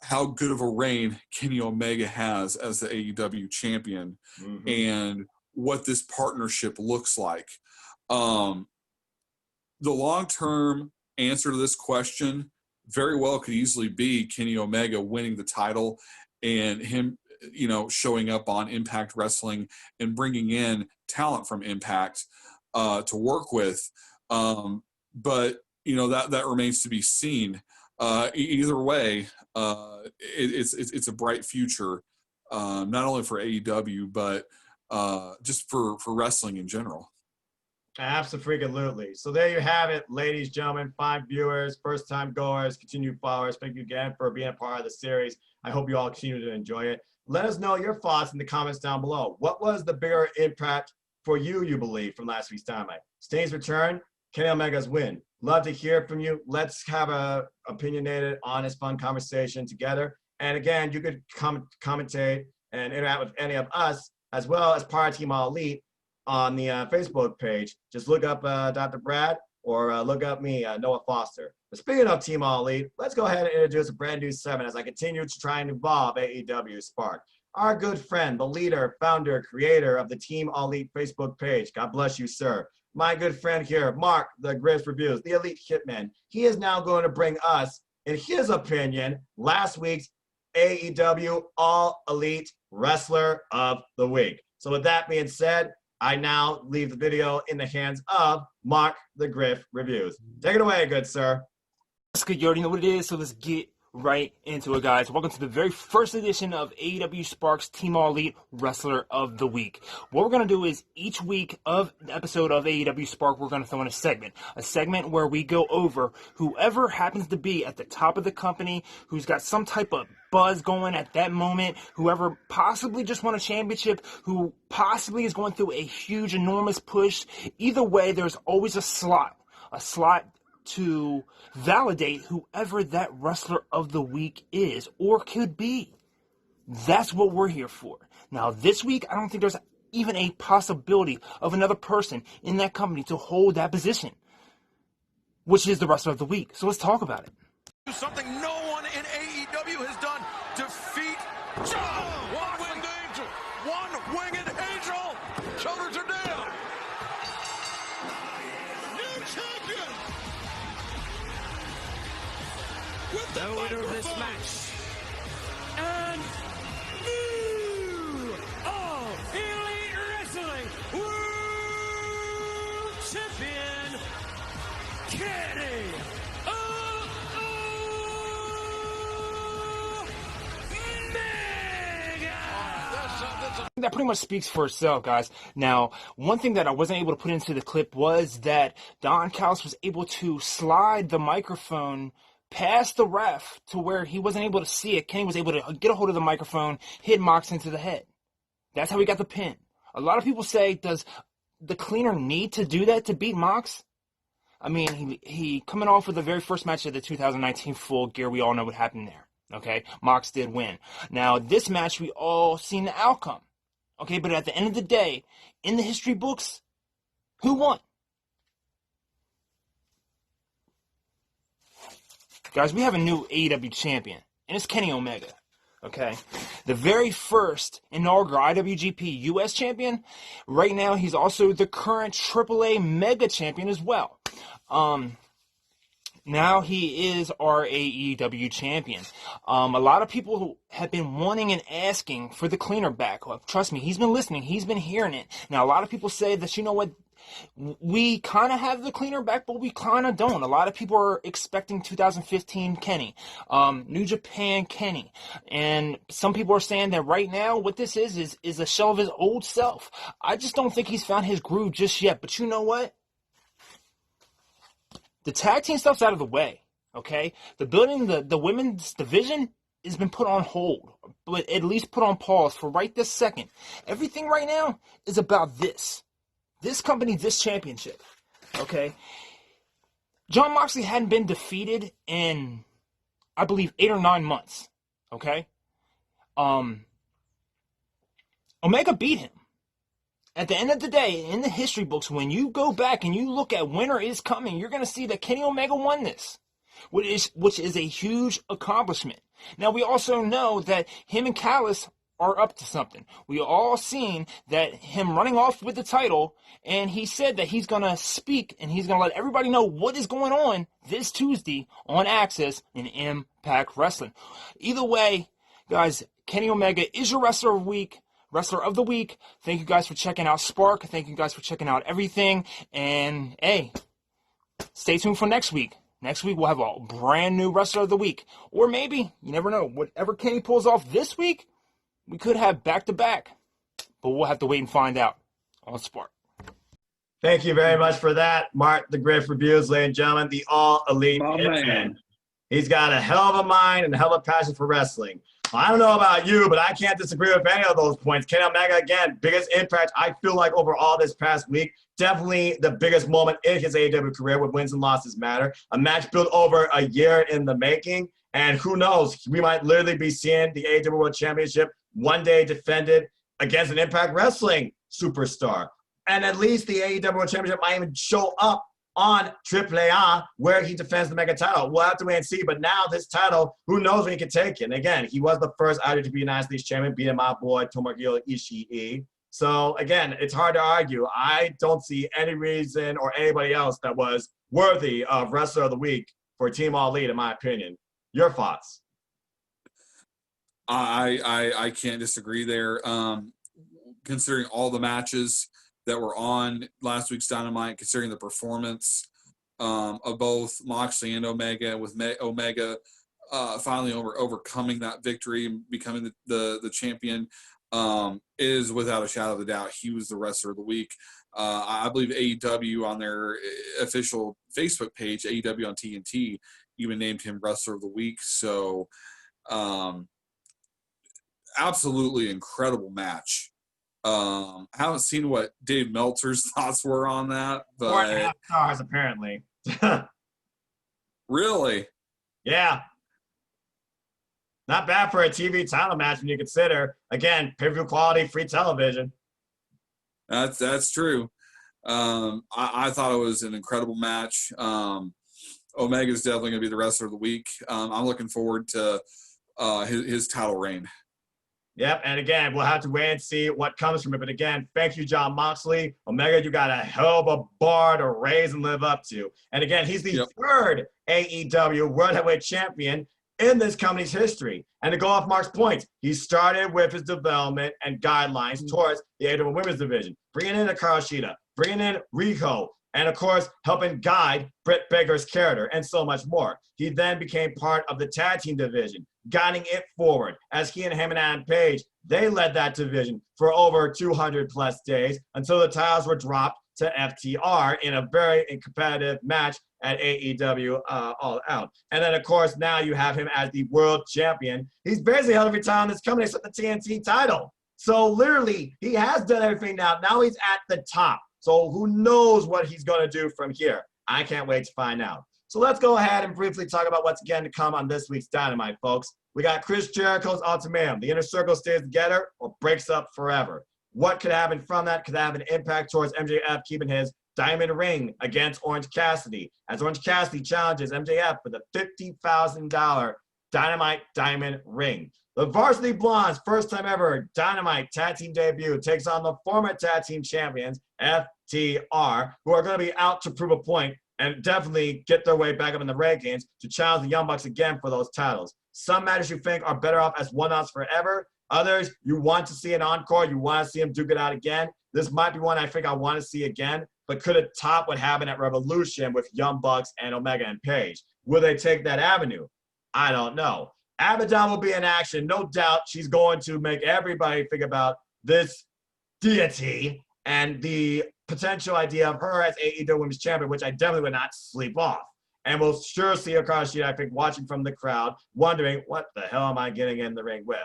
how good of a reign Kenny Omega has as the AEW champion, mm-hmm. and what this partnership looks like. The long-term answer to this question very well could easily be Kenny Omega winning the title and him, showing up on Impact Wrestling and bringing in talent from Impact to work with. But that remains to be seen. Either way, it's a bright future, not only for AEW but just for wrestling in general. Absolutely. So there you have it, ladies, gentlemen, 5 viewers, first-time goers, continued followers. Thank you again for being a part of the series. I hope you all continue to enjoy it. Let us know your thoughts in the comments down below. What was the bigger impact for you believe, from last week's Dynamite? Sting's return, Kenny Omega's win. Love to hear from you. Let's have a opinionated, honest, fun conversation together. And again, you could commentate and interact with any of us, as well as part of Team Elite, on the Facebook page. Just look up Dr. Brad or look up me, Noah Foster. But speaking of Team Elite, let's go ahead and introduce a brand new 7 as I continue to try and evolve AEWSPARK. Our good friend, the leader, founder, creator of the Team Elite Facebook page. God bless you, sir. my good friend here, Mark, the Griff Reviews, the Elite Hitman. He is now going to bring us, in his opinion, last week's AEW All Elite Wrestler of the Week. So with that being said, I now leave the video in the hands of Mark, the Griff Reviews. Take it away, good sir. That's good. You already know what it is, so let's get right into it, guys. Welcome to the very first edition of AEWSPARK's Team All Elite Wrestler of the Week. What we're going to do is each week of the episode of AEWSPARK, we're going to throw in a segment where we go over whoever happens to be at the top of the company, who's got some type of buzz going at that moment, whoever possibly just won a championship, who possibly is going through a huge, enormous push. Either way, there's always a slot to validate whoever that wrestler of the week is or could be. That's what we're here for. Now, this week, I don't think there's even a possibility of another person in that company to hold that position, which is the wrestler of the week. So let's talk about it. Something no one in AEW has done. Defeat John One-Winged Angel. One-Winged Angel. Shoulders are down. New champion. With the winner of this match. And new All Elite Wrestling World Champion, Kenny That pretty much speaks for itself, guys. Now, one thing that I wasn't able to put into the clip was that Don Callis was able to slide the microphone past the ref to where he wasn't able to see it. Kenny was able to get a hold of the microphone, hit Mox into the head. That's how he got the pin. A lot of people say, does the cleaner need to do that to beat Mox? I mean, he coming off with the very first match of the 2019 Full Gear. We all know what happened there. Okay, Mox did win. Now, this match, we all seen the outcome. Okay, but at the end of the day, in the history books, who won? Guys, we have a new AEW champion, and it's Kenny Omega. Okay, the very first inaugural IWGP US champion. Right now, he's also the current AAA Mega champion as well. Now he is our AEW champion. A lot of people who have been wanting and asking for the cleaner back. Well, trust me, he's been listening. He's been hearing it. Now, a lot of people say that, you know what, we kind of have the cleaner back, but we kind of don't. A lot of people are expecting 2015 Kenny, New Japan Kenny. And some people are saying that right now what this is a shell of his old self. I just don't think he's found his groove just yet. But you know what? The tag team stuff's out of the way, okay? The building, the women's division has been put on hold, but at least put on pause for right this second. Everything right now is about this company, this championship, okay? Jon Moxley hadn't been defeated in, I believe, 8 or 9 months, okay? Omega beat him. At the end of the day, in the history books, when you go back and you look at Winter is Coming, you're going to see that Kenny Omega won this, which is a huge accomplishment. Now, we also know that him and Callis are up to something. We all seen that him running off with the title, and he said that he's going to speak and he's going to let everybody know what is going on this Tuesday on Access in Impact Wrestling. Either way, guys, Kenny Omega is your wrestler of the week. Thank you guys for checking out Spark. Thank you guys for checking out everything. And hey, stay tuned for next week. Next week we'll have a brand new wrestler of the week. Or maybe, you never know, whatever Kenny pulls off this week, we could have back-to-back. But we'll have to wait and find out on Spark. Thank you very much for that, Mark, the Griff Reviews, ladies and gentlemen, the All Elite Hitman. He's got a hell of a mind and a hell of a passion for wrestling. I don't know about you, but I can't disagree with any of those points. Kenny Omega, again, biggest impact, I feel like, overall this past week. Definitely the biggest moment in his AEW career where wins and losses matter. A match built over a year in the making. And who knows, we might literally be seeing the AEW World Championship one day defended against an Impact Wrestling superstar. And at least the AEW World Championship might even show up on AAA where he defends the mega title. We'll have to wait and see. But now this title, who knows when he can take it? And again, he was the first IWGP United States champion, beating my boy Tomohiro Ishii. So again, it's hard to argue. I don't see any reason or anybody else that was worthy of Wrestler of the Week for Team All Elite, in my opinion. Your thoughts? I can't disagree there. Considering all the matches that were on last week's Dynamite, considering the performance of both Moxley and Omega, with Omega finally overcoming that victory and becoming the champion, is without a shadow of a doubt he was the Wrestler of the Week. I believe AEW on their official Facebook page, AEW on TNT, even named him Wrestler of the Week. So absolutely incredible match. I haven't seen what Dave Meltzer's thoughts were on that, but 4.5 stars apparently. Really, yeah. Not bad for a TV title match when you consider, again, pay-per-view quality, free television. that's true. I thought it was an incredible match. Omega is definitely going to be the Wrestler of the Week. I'm looking forward to his title reign. Yep, and again, we'll have to wait and see what comes from it. But again, thank you, Jon Moxley. Omega, you got a hell of a bar to raise and live up to. And again, he's the third AEW World Heavyweight Champion in this company's history. And to go off Mark's point, he started with his development and guidelines towards the AEW Women's Division, bringing in Hikaru Shida, bringing in Rico, and of course, helping guide Britt Baker's character, and so much more. He then became part of the tag team division, guiding it forward. As he and Hangman and Page, they led that division for over 200 plus days until the titles were dropped to FTR in a very competitive match at AEW All Out. And then, of course, now you have him as the world champion. He's basically held every time in this company except the TNT title. So literally, he has done everything now. Now he's at the top. So who knows what he's going to do from here? I can't wait to find out. So let's go ahead and briefly talk about what's again to come on this week's Dynamite, folks. We got Chris Jericho's ultimatum. The Inner Circle stays together or breaks up forever. What could happen from that? Could have an impact towards MJF keeping his diamond ring against Orange Cassidy, as Orange Cassidy challenges MJF for the $50,000 Dynamite Diamond Ring. The Varsity Blondes, first time ever Dynamite tag team debut, takes on the former tag team champions, FTR, who are going to be out to prove a point and definitely get their way back up in the rankings to challenge the Young Bucks again for those titles. Some matches you think are better off as one-offs forever. Others, you want to see an encore. You want to see them duke it out again. This might be one I think I want to see again, but could it top what happened at Revolution with Young Bucks and Omega and Page? Will they take that avenue? I don't know. Abaddon will be in action. No doubt she's going to make everybody think about this deity and the potential idea of her as AEW Women's Champion, which I definitely would not sleep off. And we'll sure see her across the sheet, I think, watching from the crowd, wondering, what the hell am I getting in the ring with?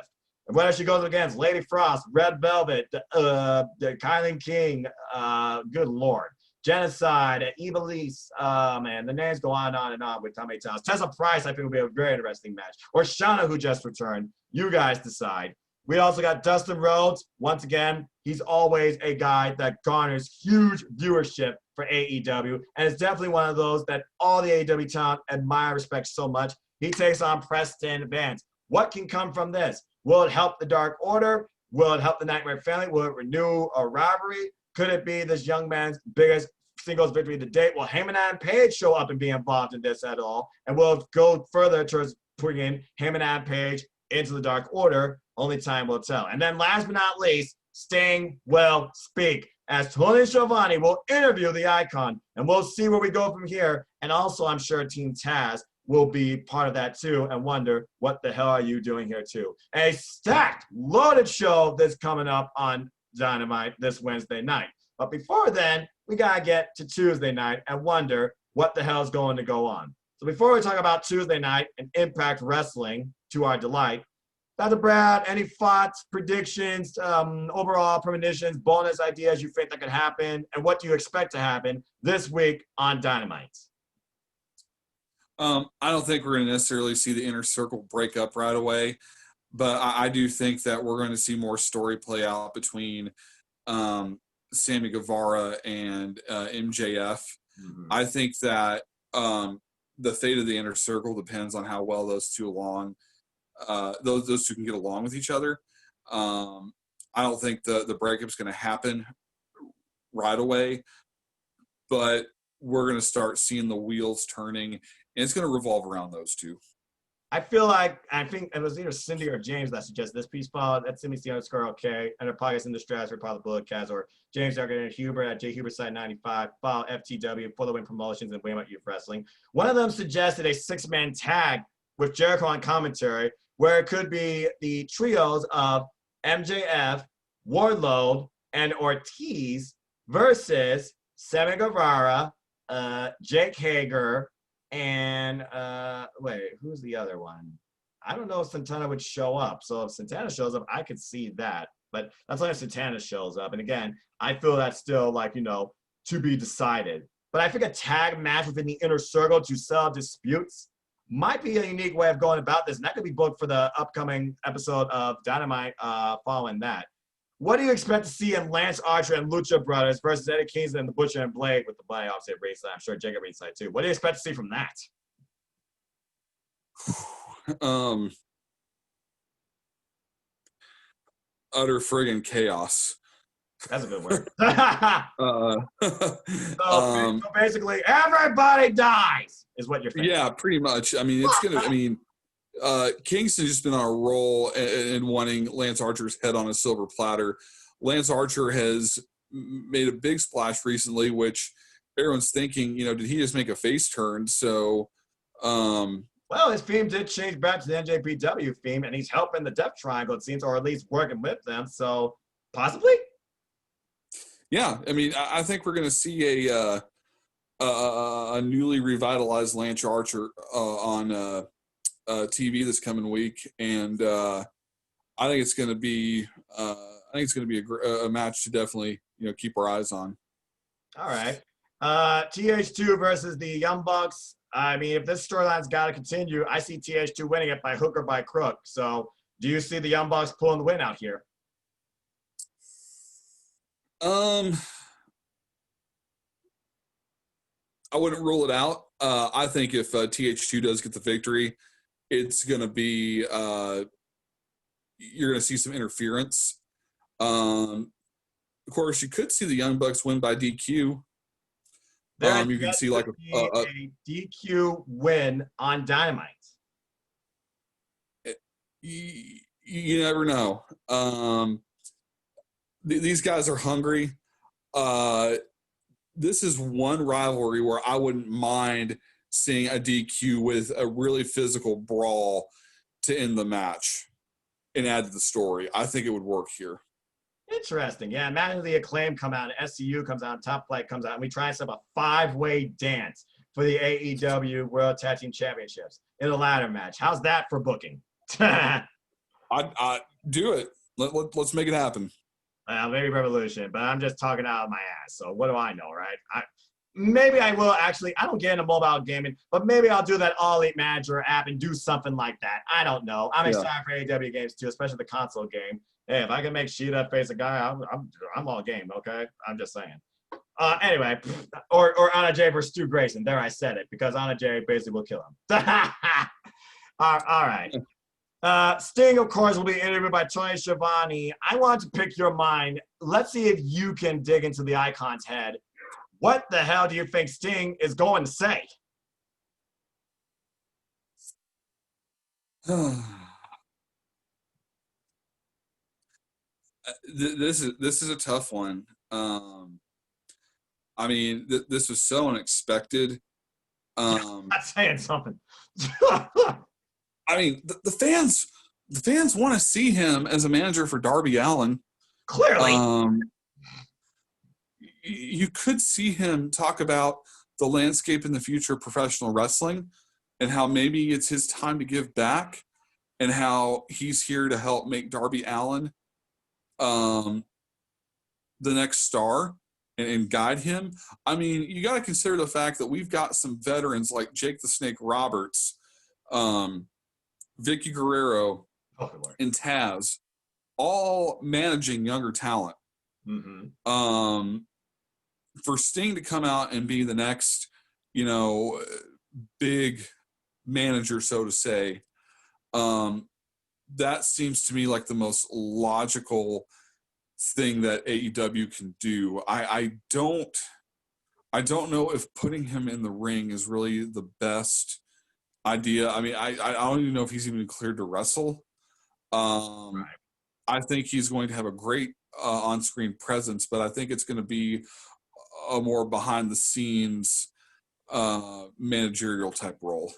And whether she goes against Lady Frost, Red Velvet, the Kylie King, good Lord, Genocide, Evilise, man, the names go on and on with how many times. Tessa Price, I think, will be a very interesting match. Or Shauna, who just returned. You guys decide. We also got Dustin Rhodes. Once again, he's always a guy that garners huge viewership for AEW, and it's definitely one of those that all the AEW talent admire, respect so much. He takes on Preston Vance. What can come from this? Will it help the Dark Order? Will it help the Nightmare Family? Will it renew a rivalry? Could it be this young man's biggest singles victory to date? Will Hangman and Page show up and be involved in this at all? And will it go further towards putting in Hangman and Page into the Dark Order? Only time will tell. And then last but not least, Sting will speak, as Tony Schiavone will interview the Icon. And we'll see where we go from here. And also, I'm sure Team Taz will be part of that too and wonder, what the hell are you doing here too? A stacked, loaded show that's coming up on Dynamite this Wednesday night. But before then, we got to get to Tuesday night and wonder what the hell is going to go on. So before we talk about Tuesday night and Impact Wrestling, to our delight, Dr. Brad, any thoughts, predictions, overall premonitions, bonus ideas you think that could happen, and what do you expect to happen this week on Dynamite? I don't think we're going to necessarily see the Inner Circle break up right away, but I do think that we're going to see more story play out between Sammy Guevara and MJF. Mm-hmm. I think that the fate of the Inner Circle depends on how well those two those two can get along with each other. I don't think the breakup's going to happen right away, but we're going to start seeing the wheels turning, and it's going to revolve around those two. I think it was either Cindy or James that suggested this piece. Follow at Cindy _OK and her podcast in the Stratosphere, part of the Bullet Cast, or James Darker and Hebert at JHubertside95. Follow FTW, For the Win Promotions, and Weymouth Youth Wrestling. One of them suggested a 6-man tag with Jericho on commentary, where it could be the trios of MJF, Wardlow, and Ortiz versus Sammy Guevara, Jake Hager, and wait, who's the other one? I don't know if Santana would show up. So if Santana shows up, I could see that. But that's only if Santana shows up. And again, I feel that's still like, to be decided. But I think a tag match within the inner circle to settle disputes might be a unique way of going about this. And that could be booked for the upcoming episode of Dynamite following that. What do you expect to see in Lance Archer and Lucha Brothers versus Eddie Kingston and the Butcher and Blade with the Blade opposite ringside? I'm sure Jacob ringside too. What do you expect to see from that? Utter friggin' chaos. That's a good word. So basically, everybody dies is what you're thinking. Yeah, pretty much. I mean, it's gonna. I mean, Kingston's just been on a roll and wanting Lance Archer's head on a silver platter. Lance Archer has made a big splash recently, which everyone's thinking, did he just make a face turn? So, well, his theme did change back to the NJPW theme, and he's helping the Death Triangle, it seems, or at least working with them. So, possibly. Yeah, I mean, I think we're going to see a newly revitalized Lance Archer on TV this coming week, and I think it's going to be a match to definitely keep our eyes on. All right, TH2 versus the Young Bucks. I mean, if this storyline's got to continue, I see TH2 winning it by hook or by crook. So, do you see the Young Bucks pulling the win out here? I wouldn't rule it out. I think if TH2 does get the victory, it's going to be you're going to see some interference. Of course, you could see the Young Bucks win by DQ. You can see like a DQ win on Dynamite. You never know. These guys are hungry. This is one rivalry where I wouldn't mind seeing a DQ with a really physical brawl to end the match and add to the story. I think it would work here. Interesting. Yeah, imagine the Acclaim come out, and SCU comes out, Top Flight comes out, and we try and set up a 5-way dance for the AEW World Tag Team Championships in a ladder match. How's that for booking? I do it. Let's make it happen. Maybe Revolution, but I'm just talking out of my ass. So what do I know, right? Maybe I will actually. I don't get into mobile gaming, but maybe I'll do that All Elite Manager app and do something like that. I don't know. I'm excited for AEW games too, especially the console game. Hey, if I can make Sheeta face a guy, I'm all game. Okay, I'm just saying. Anyway, or Anna Jay versus Stu Grayson. There, I said it because Anna Jay basically will kill him. All right. Sting, of course, will be interviewed by Tony Schiavone. I want to pick your mind. Let's see if you can dig into the icon's head. What the hell do you think Sting is going to say? This is a tough one. I mean, this was so unexpected. Not saying something. I mean, the fans want to see him as a manager for Darby Allin. Clearly. You could see him talk about the landscape in the future of professional wrestling and how maybe it's his time to give back and how he's here to help make Darby Allin the next star and guide him. I mean, you got to consider the fact that we've got some veterans like Jake the Snake Roberts, Vicky Guerrero, and Taz, all managing younger talent. Mm-hmm. For Sting to come out and be the next, big manager, so to say, that seems to me like the most logical thing that AEW can do. I don't know if putting him in the ring is really the best idea. I mean, I don't even know if he's even cleared to wrestle. Right. I think he's going to have a great on-screen presence, but I think it's going to be a more behind-the-scenes managerial type role.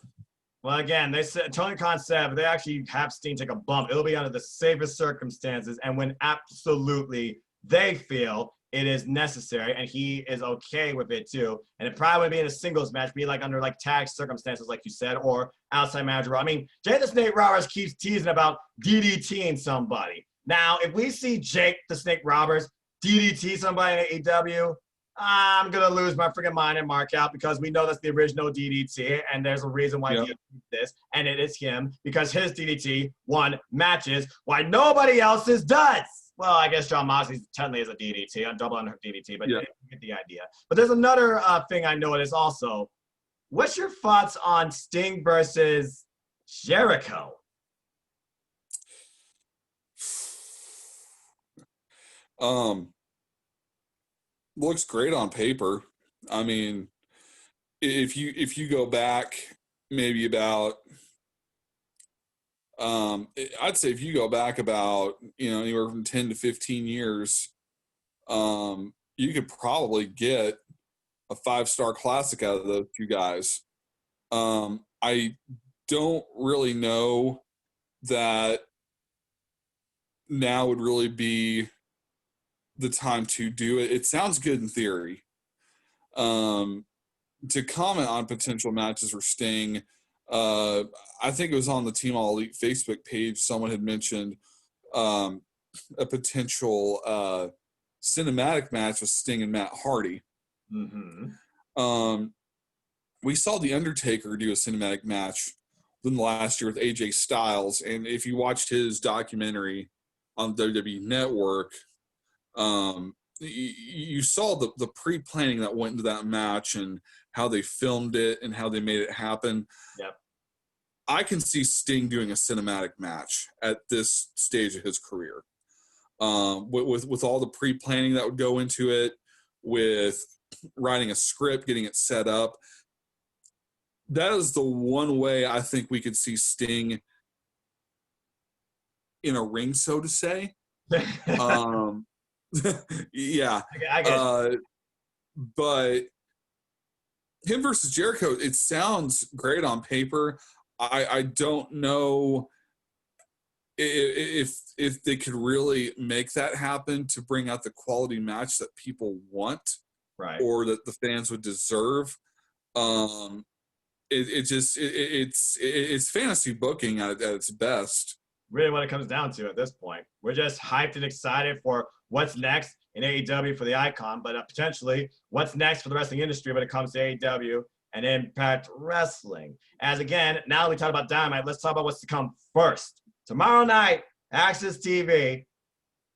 Well, again, they said Tony Khan said, but they actually have Steen take a bump. It'll be under the safest circumstances, and when absolutely they feel it is necessary, and he is okay with it too. And it probably would be in a singles match, be like under like tag circumstances, like you said, or outside manager. I mean, Jake the Snake Roberts keeps teasing about DDTing somebody. Now, if we see Jake the Snake Roberts DDT somebody in AEW, I'm going to lose my freaking mind and mark out, because we know that's the original DDT, and there's a reason why he did this, and it is him, because his DDT won matches while nobody else's does. Well, I guess John Moxley's technically is a DDT, on double under DDT, but you get the idea. But there's another thing I noticed also. What's your thoughts on Sting versus Jericho? Looks great on paper. I mean, if you go back maybe about I'd say if you go back about, anywhere from 10 to 15 years, you could probably get a 5-star classic out of those two guys. I don't really know that now would really be the time to do it. It sounds good in theory. To comment on potential matches for Sting, I think it was on the Team All Elite Facebook page, someone had mentioned a potential cinematic match with Sting and Matt Hardy. Mm-hmm. We saw The Undertaker do a cinematic match within the last year with AJ Styles, and if you watched his documentary on WWE Network, you saw the pre-planning that went into that match and how they filmed it and how they made it happen. Yep. I can see Sting doing a cinematic match at this stage of his career, with all the pre-planning that would go into it, with writing a script, getting it set up. That is the one way I think we could see Sting in a ring, so to say. Yeah. I get but him versus Jericho, it sounds great on paper. I don't know if they could really make that happen to bring out the quality match that people want, right, or that the fans would deserve. It's fantasy booking at its best. Really what it comes down to at this point. We're just hyped and excited for what's next in AEW for the Icon, but potentially what's next for the wrestling industry when it comes to AEW and Impact Wrestling. As again, now that we talk about Dynamite, let's talk about what's to come first. Tomorrow night, Access TV,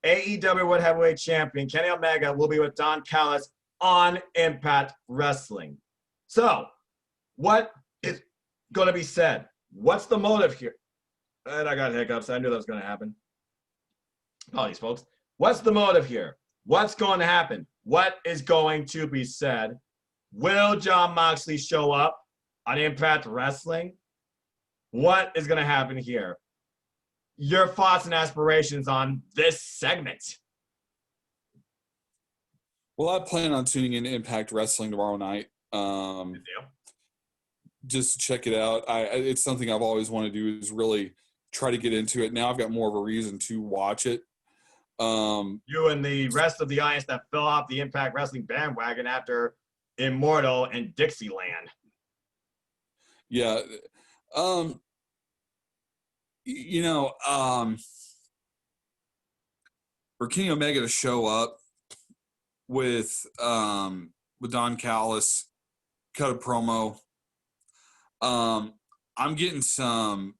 AEW World Heavyweight Champion Kenny Omega will be with Don Callis on Impact Wrestling. So, what is going to be said? What's the motive here? And I got hiccups. I knew that was going to happen. Apologies, folks. What's the motive here? What's going to happen? What is going to be said? Will Jon Moxley show up on Impact Wrestling? What is going to happen here? Your thoughts and aspirations on this segment? Well, I plan on tuning in to Impact Wrestling tomorrow night. Good deal. Just to check it out. It's something I've always wanted to do, is really try to get into it. Now I've got more of a reason to watch it. You and the rest of the audience that fell off the Impact Wrestling bandwagon after Immortal and Dixieland. Yeah. For Kenny Omega to show up with Don Callis, cut a promo, I'm getting some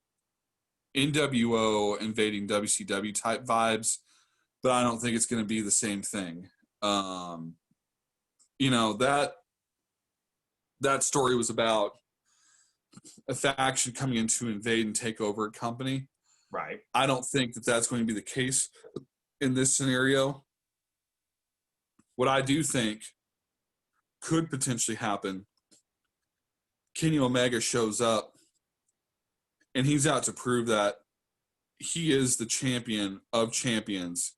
NWO invading WCW type vibes, but I don't think it's going to be the same thing. That story was about a faction coming in to invade and take over a company. Right. I don't think that that's going to be the case in this scenario. what I do think could potentially happen, Kenny Omega shows up and he's out to prove that he is the champion of champions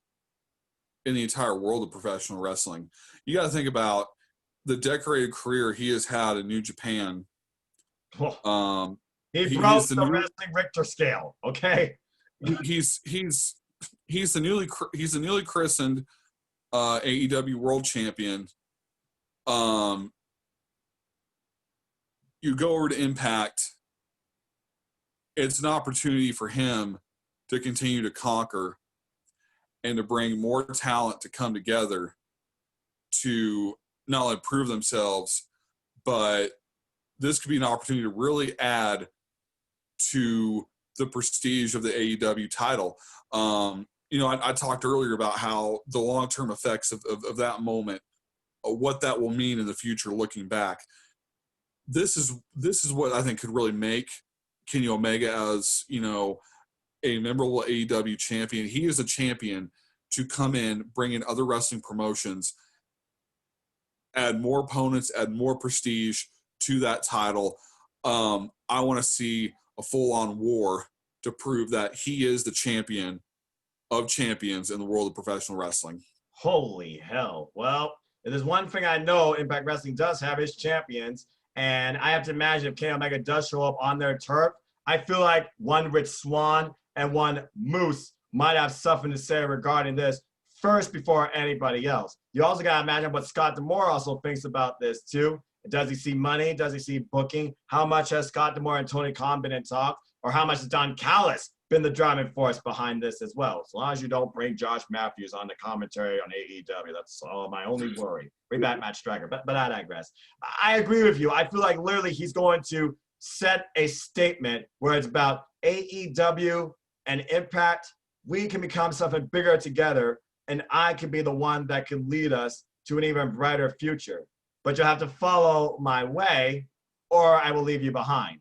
in the entire world of professional wrestling. You got to think about the decorated career he has had in New Japan. He broke the wrestling Richter scale. Okay, he's the newly christened AEW World Champion. You go over to Impact. It's an opportunity for him to continue to conquer and to bring more talent to come together to not only prove themselves, but this could be an opportunity to really add to the prestige of the AEW title. I talked earlier about how the long-term effects of that moment, what that will mean in the future looking back. This is what I think could really make Kenny Omega as, a memorable AEW champion. He is a champion to come in, bring in other wrestling promotions, add more opponents, add more prestige to that title. I want to see a full-on war to prove that he is the champion of champions in the world of professional wrestling. Holy hell. Well, if there's one thing I know Impact Wrestling does have is champions, and I have to imagine if Kenny Omega does show up on their turf, I feel like one Rich Swann and one Moose might have something to say regarding this first before anybody else. You also got to imagine what Scott D'Amore also thinks about this too. Does he see money? Does he see booking? How much has Scott D'Amore and Tony Khan been in talk? Or how much has Don Callis been the driving force behind this as well? As long as you don't bring Josh Matthews on the commentary on AEW, that's all my only worry. Bring back Matt Striker, but I digress. I agree with you. I feel like literally he's going to set a statement where it's about AEW and Impact. We can become something bigger together, and I can be the one that can lead us to an even brighter future. But you'll have to follow my way, or I will leave you behind.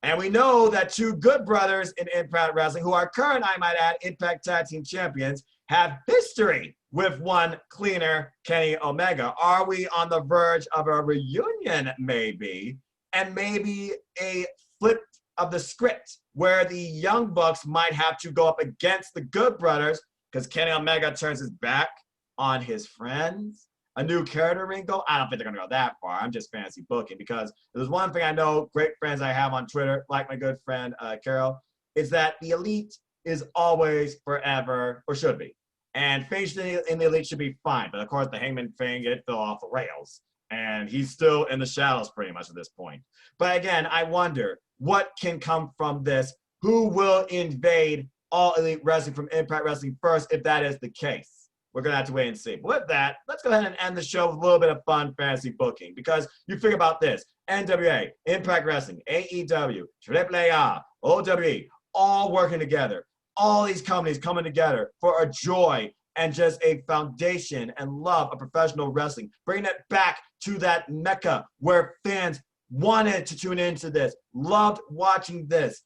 And we know that two good brothers in Impact Wrestling, who are current, I might add, Impact Tag Team Champions, have history with one cleaner, Kenny Omega. Are we on the verge of a reunion, maybe? And maybe a flip of the script where the Young Bucks might have to go up against the Good Brothers because Kenny Omega turns his back on his friends. A new character wrinkle? I don't think they're going to go that far. I'm just fancy booking because there's one thing I know, great friends I have on Twitter, like my good friend Carol, is that the Elite is always forever, or should be. And things in the Elite should be fine. But of course, the Hangman thing, it fell off the rails. And he's still in the shadows pretty much at this point. But again, I wonder what can come from this. Who will invade All Elite Wrestling from Impact Wrestling first if that is the case? We're going to have to wait and see. But with that, let's go ahead and end the show with a little bit of fun fantasy booking. Because you think about this. NWA, Impact Wrestling, AEW, AAA, OWE, all working together. All these companies coming together for a joy and just a foundation and love of professional wrestling. Bringing it back to that mecca where fans wanted to tune into this, loved watching this,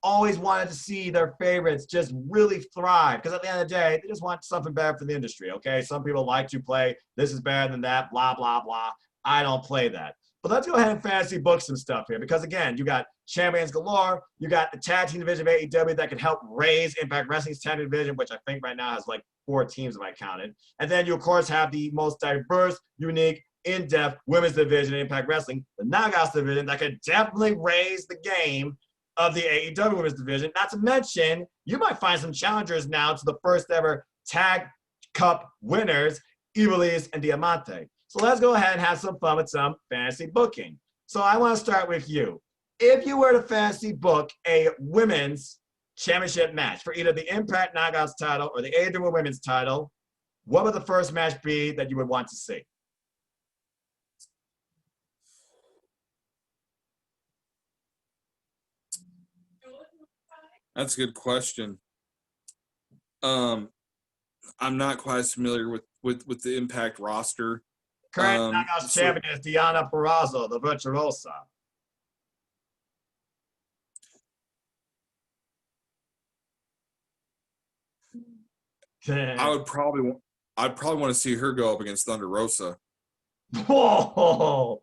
always wanted to see their favorites just really thrive. Because at the end of the day, they just want something better for the industry, okay? Some people like to play, this is better than that, blah, blah, blah. I don't play that. But let's go ahead and fantasy book some stuff here. Because again, you got champions galore. You got the tag team division of AEW that can help raise Impact Wrestling's tag division, which I think right now has like 4 teams if I counted. And then you, of course, have the most diverse, unique, in-depth women's division in Impact Wrestling, the Knockouts division that could definitely raise the game of the AEW women's division. Not to mention, you might find some challengers now to the first ever Tag Cup winners, Ivelisse and Diamante. So let's go ahead and have some fun with some fantasy booking. So I want to start with you. If you were to fantasy book a women's championship match for either the Impact Knockouts title or the AEW women's title, what would the first match be that you would want to see? That's a good question. I'm not quite as familiar with the Impact roster. Current Knockouts champion is Deonna Purrazzo, the Virtuosa. I would probably I'd probably want to see her go up against Thunder Rosa. Whoa!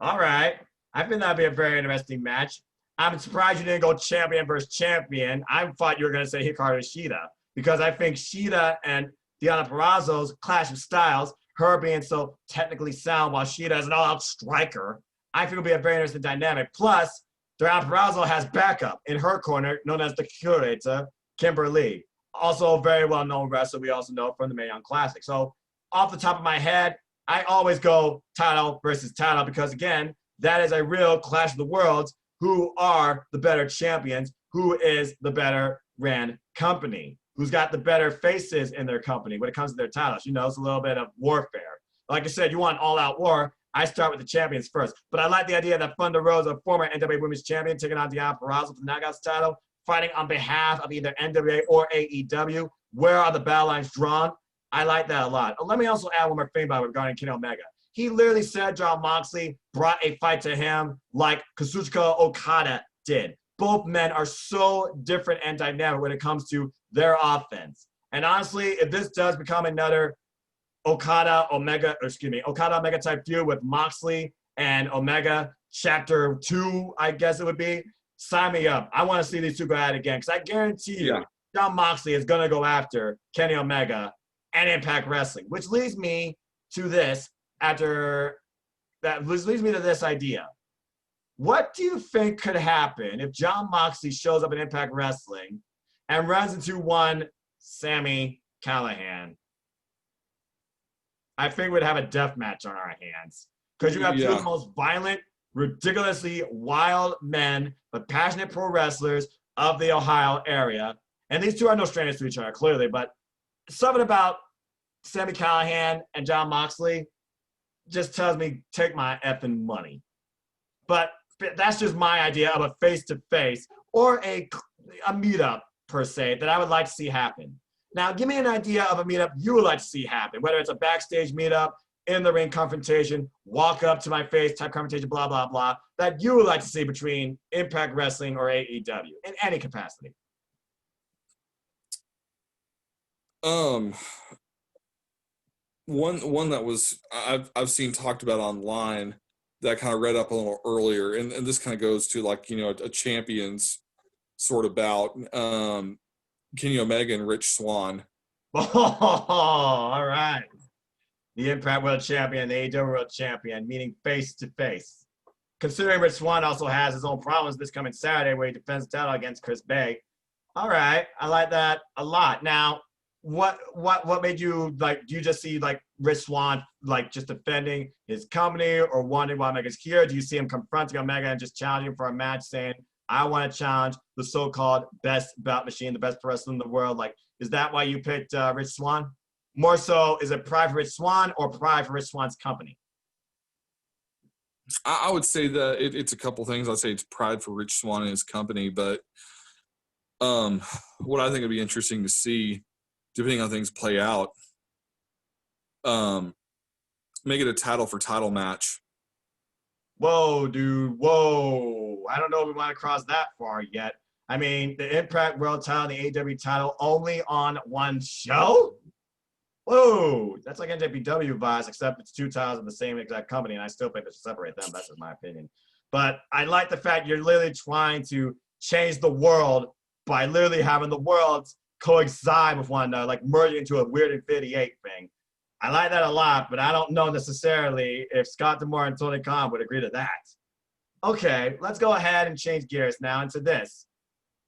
All right. I think that'd be a very interesting match. I'm surprised you didn't go champion versus champion. I thought you were going to say Hikaru Shida because I think Shida and Deonna Purrazzo's clash of styles, her being so technically sound while Shida is an all-out striker, I think it'll be a very interesting dynamic. Plus, Deonna Purrazzo has backup in her corner, known as the curator, Kimberly. Also a very well-known wrestler we also know from the Mae Young Classic. So off the top of my head, I always go title versus title because, again, that is a real clash of the worlds. Who are the better champions? Who is the better ran company? Who's got the better faces in their company when it comes to their titles? You know, it's a little bit of warfare. Like I said, you want all-out war. I start with the champions first. But I like the idea that Thunder Rosa, former NWA Women's Champion, taking on Deonna Purrazzo for the Knockouts title, fighting on behalf of either NWA or AEW. Where are the battle lines drawn? I like that a lot. Let me also add one more thing about regarding Kenny Omega. He literally said Jon Moxley brought a fight to him like Kazuchika Okada did. Both men are so different and dynamic when it comes to their offense. And honestly, if this does become another Okada Omega type feud with Moxley and Omega, chapter 2, I guess it would be, sign me up. I want to see these two go at it again because I guarantee you, Jon Moxley is going to go after Kenny Omega and Impact Wrestling, which leads me to this. Leads me to this idea. What do you think could happen if Jon Moxley shows up in Impact Wrestling and runs into one Sami Callihan? I think we'd have a death match on our hands because you have two of the most violent, ridiculously wild men, but passionate pro wrestlers of the Ohio area. And these two are no strangers to each other, clearly, but something about Sami Callihan and Jon Moxley just tells me take my effing money. But that's just my idea of a face-to-face or a meetup, per se, that I would like to see happen. Now, give me an idea of a meetup you would like to see happen, whether it's a backstage meetup, in-the-ring confrontation, walk-up-to-my-face type confrontation, blah, blah, blah, that you would like to see between Impact Wrestling or AEW in any capacity. One that was I've seen talked about online that I kind of read up a little earlier, and this kind of goes to like, you know, a champions sort of bout. Kenny Omega and Rich Swann. Oh, all right. The Impact World Champion, the AEW World Champion, meeting face to face. Considering Rich Swann also has his own problems this coming Saturday where he defends the title against Chris Bay. All right, I like that a lot. Now, what made you like? Do you just see like Rich Swann like just defending his company or wanting why Omega's here? Do you see him confronting Omega and just challenging for a match, saying, "I want to challenge the so-called best bout machine, the best pro wrestler in the world"? Like, is that why you picked Rich Swann? More so, is it pride for Rich Swann or pride for Rich Swann's company? I would say that it's a couple things. I'd say it's pride for Rich Swann and his company, but what I think would be interesting to see, depending on how things play out, make it a title for title match. Whoa, dude, whoa. I don't know if we want to cross that far yet. I mean, the Impact World title and the AEW title only on one show? Whoa, that's like NJPW vibes, except it's two titles of the same exact company, and I still think they should separate them. That's just my opinion. But I like the fact you're literally trying to change the world by literally having the worlds coincide with one another, like merging into a weird Infinity 8 thing. I like that a lot, but I don't know necessarily if Scott D'Amore and Tony Khan would agree to that. Okay, let's go ahead and change gears now into this.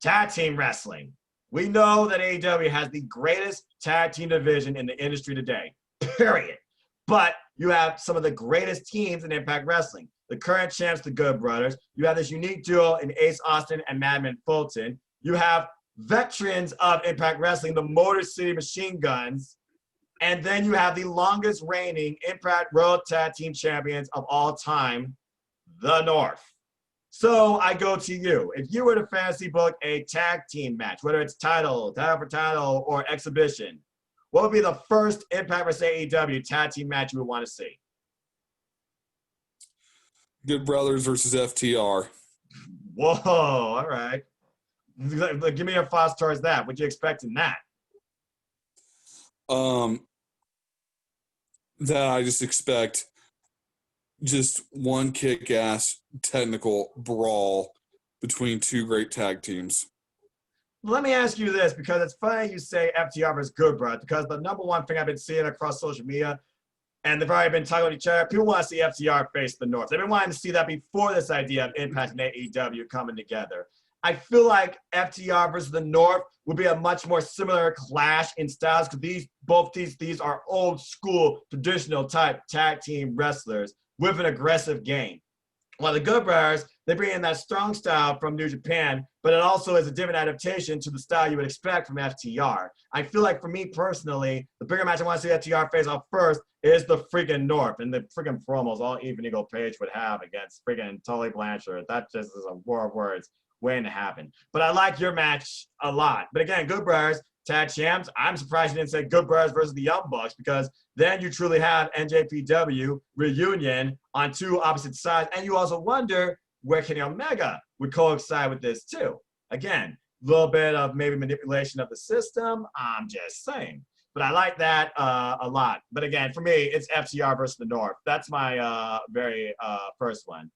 Tag team wrestling. We know that AEW has the greatest tag team division in the industry today, period. But you have some of the greatest teams in Impact Wrestling. The current champs, the Good Brothers. You have this unique duo in Ace Austin and Madman Fulton. You have veterans of Impact Wrestling, the Motor City Machine Guns. And then you have the longest reigning Impact World Tag Team Champions of all time, the North. So I go to you. If you were to fantasy book a tag team match, whether it's title for title, or exhibition, what would be the first Impact vs. AEW tag team match you would want to see? Good Brothers versus FTR. Whoa, all right. Give me your thoughts towards that. What you expect in that? that I just expect just one kick-ass technical brawl between two great tag teams. Let me ask you this, because it's funny you say FTR versus Goodbart, because the number one thing I've been seeing across social media, and they've already been talking to each other, people want to see FTR face the North. They've been wanting to see that before this idea of Impact and AEW coming together. I feel like FTR versus the North would be a much more similar clash in styles, because both these are old school, traditional type tag team wrestlers with an aggressive game. While the Good Brothers, they bring in that strong style from New Japan, but it also is a different adaptation to the style you would expect from FTR. I feel like for me personally, the bigger match I want to see FTR face off first is the freaking North, and the freaking promos all Even Eagle Page would have against freaking Tully Blanchard. That just is a war of words waiting to happen. But I like your match a lot. But again, Good Brothers, tag champs. I'm surprised you didn't say Good Brothers versus the Young Bucks, because then you truly have NJPW reunion on two opposite sides. And you also wonder where Kenny Omega would coincide with this too. Again, a little bit of maybe manipulation of the system. I'm just saying. But I like that a lot. But again, for me, it's FTR versus the North. That's my very first one.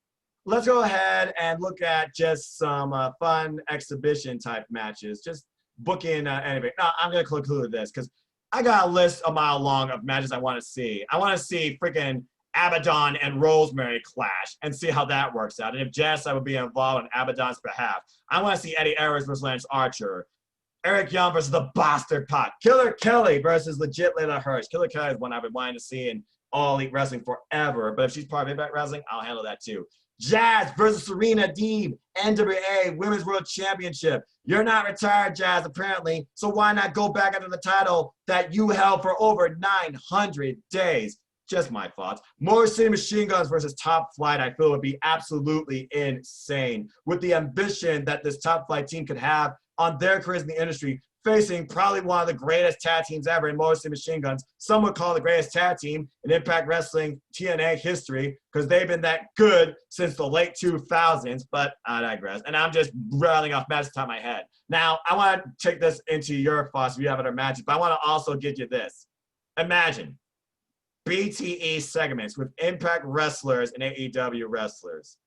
Let's go ahead and look at just some fun exhibition type matches. Just booking anything. No, I'm going to conclude this because I got a list a mile long of matches I want to see. I want to see freaking Abaddon and Rosemary clash and see how that works out. And if Jess, I would be involved on Abaddon's behalf. I want to see Eddie Ayers versus Lance Archer. Eric Young versus the Bastard Pac. Killer Kelly versus legit Layla Hirsch. Killer Kelly is one I've been wanting to see in All Elite Wrestling forever. But if she's part of Impact Wrestling, I'll handle that too. Jazz versus Serena Deeb, NWA Women's World Championship. You're not retired, Jazz, apparently, so why not go back under the title that you held for over 900 days? Just my thoughts. Motor City Machine Guns versus Top Flight, I feel would be absolutely insane. With the ambition that this Top Flight team could have on their careers in the industry, facing probably one of the greatest tag teams ever in Motor City Machine Guns. Some would call the greatest tag team in Impact Wrestling TNA history because they've been that good since the late 2000s, but I digress. And I'm just rattling off matches on top of my head. Now, I want to take this into your thoughts if you have other matches, but I want to also give you this. Imagine BTE segments with Impact wrestlers and AEW wrestlers.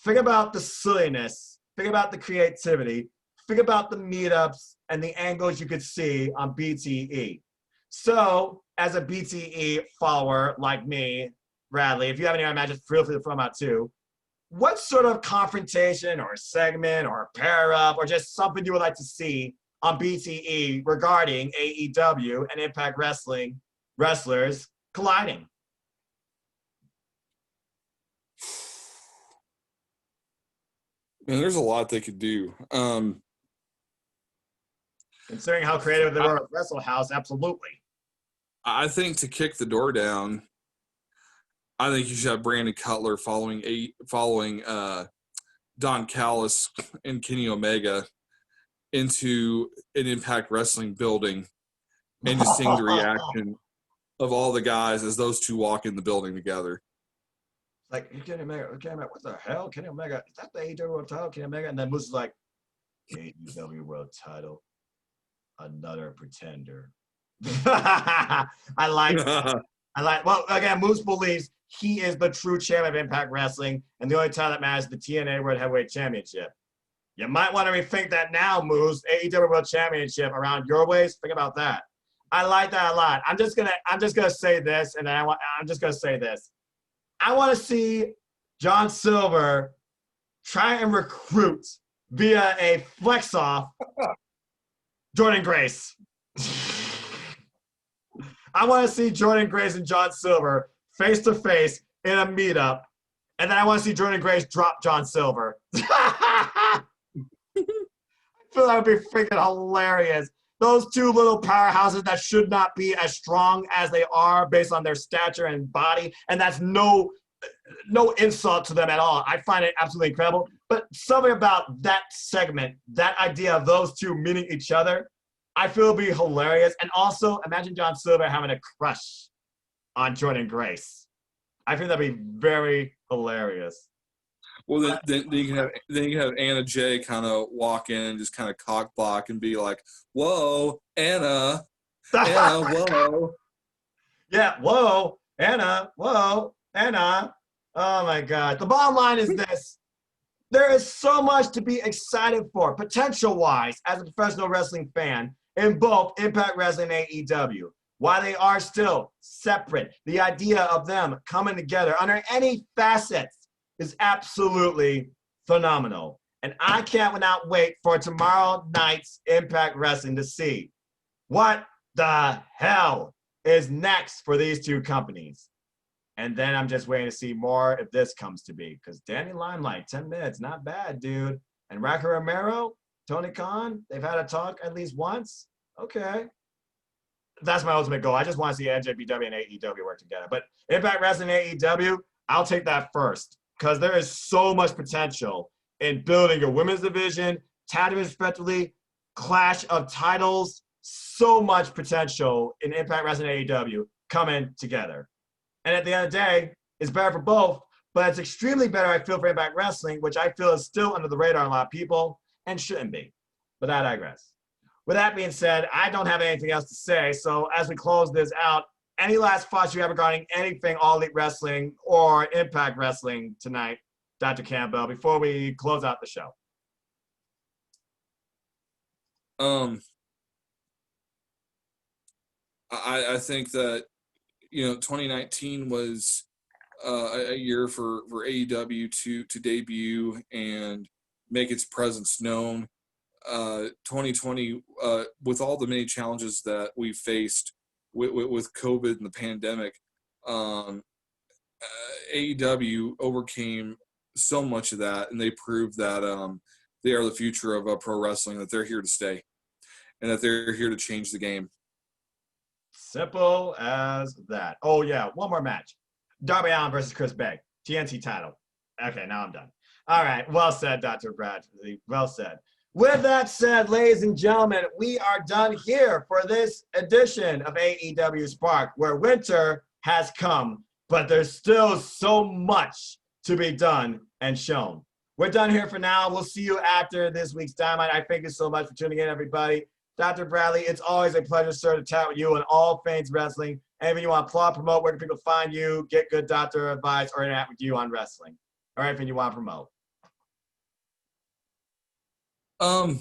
Think about the silliness. Think about the creativity. Think about the meetups and the angles you could see on BTE. So, as a BTE follower like me, Bradley, if you have any other matches, feel free to throw them out too. What sort of confrontation or segment or pair-up or just something you would like to see on BTE regarding AEW and Impact Wrestling wrestlers colliding? Man, there's a lot they could do. Considering how creative they were at Wrestle House, absolutely. I think to kick the door down, I think you should have Brandon Cutler following Don Callis and Kenny Omega into an Impact Wrestling building and just seeing the reaction of all the guys as those two walk in the building together. Like, Kenny Omega, what the hell? Kenny Omega, is that the AEW World title? Kenny Omega? And then Moose is like, AEW World title, another pretender. I like that. Well, again, Moose believes he is the true champion of Impact Wrestling, and the only title that matters is the TNA World Heavyweight Championship. You might want to rethink that now, Moose. AEW World Championship around your ways. Think about that. I like that a lot. I'm just gonna say this, and then I'm just gonna say this. I want to see John Silver try and recruit via a flex off Jordan Grace. I want to see Jordan Grace and John Silver face to face in a meetup, and then I want to see Jordan Grace drop John Silver. I feel that would be freaking hilarious. Those two little powerhouses that should not be as strong as they are based on their stature and body, and that's no insult to them at all. I find it absolutely incredible. But something about that segment, that idea of those two meeting each other, I feel it'll be hilarious. And also, imagine John Silver having a crush on Jordan Grace. I think that'd be very hilarious. Well, then you can have Anna Jay kind of walk in and just kind of cock block and be like, "Whoa, Anna, whoa." Yeah, whoa, Anna, whoa, Anna. Oh my God. The bottom line is this. There is so much to be excited for, potential-wise, as a professional wrestling fan, in both Impact Wrestling and AEW. While they are still separate, the idea of them coming together under any facets is absolutely phenomenal. And I can't not wait for tomorrow night's Impact Wrestling to see what the hell is next for these two companies. And then I'm just waiting to see more if this comes to be. Because Danny Limelight, 10 minutes, not bad, dude. And Rocky Romero, Tony Khan, they've had a talk at least once. Okay. That's my ultimate goal. I just want to see NJPW and AEW work together. But Impact Wrestling and AEW, I'll take that first. Because there is so much potential in building a women's division, tag division respectively, clash of titles, so much potential in Impact Wrestling and AEW coming together. And at the end of the day, it's better for both, but it's extremely better, I feel, for Impact Wrestling, which I feel is still under the radar on a lot of people and shouldn't be. But I digress. With that being said, I don't have anything else to say. So as we close this out, any last thoughts you have regarding anything All Elite Wrestling or Impact Wrestling tonight, Dr. Campbell, before we close out the show? I think that 2019 was a year for AEW to debut and make its presence known. 2020, with all the many challenges that we faced with COVID and the pandemic, AEW overcame so much of that, and they proved that they are the future of pro wrestling, that they're here to stay, and that they're here to change the game. Simple as that. Oh, yeah, one more match. Darby Allin versus Chris Bay, TNT title. Okay, now I'm done. All right, well said, Dr. Bradley. Well said. With that said, ladies and gentlemen, we are done here for this edition of AEWSPARK, where winter has come, but there's still so much to be done and shown. We're done here for now. We'll see you after this week's Dynamite. I thank you so much for tuning in, everybody. Dr. Bradley, it's always a pleasure, sir, to chat with you on all things wrestling. Anything you want to plug, promote, where can people find you, get good doctor advice, or interact with you on wrestling? Or anything you want to promote? I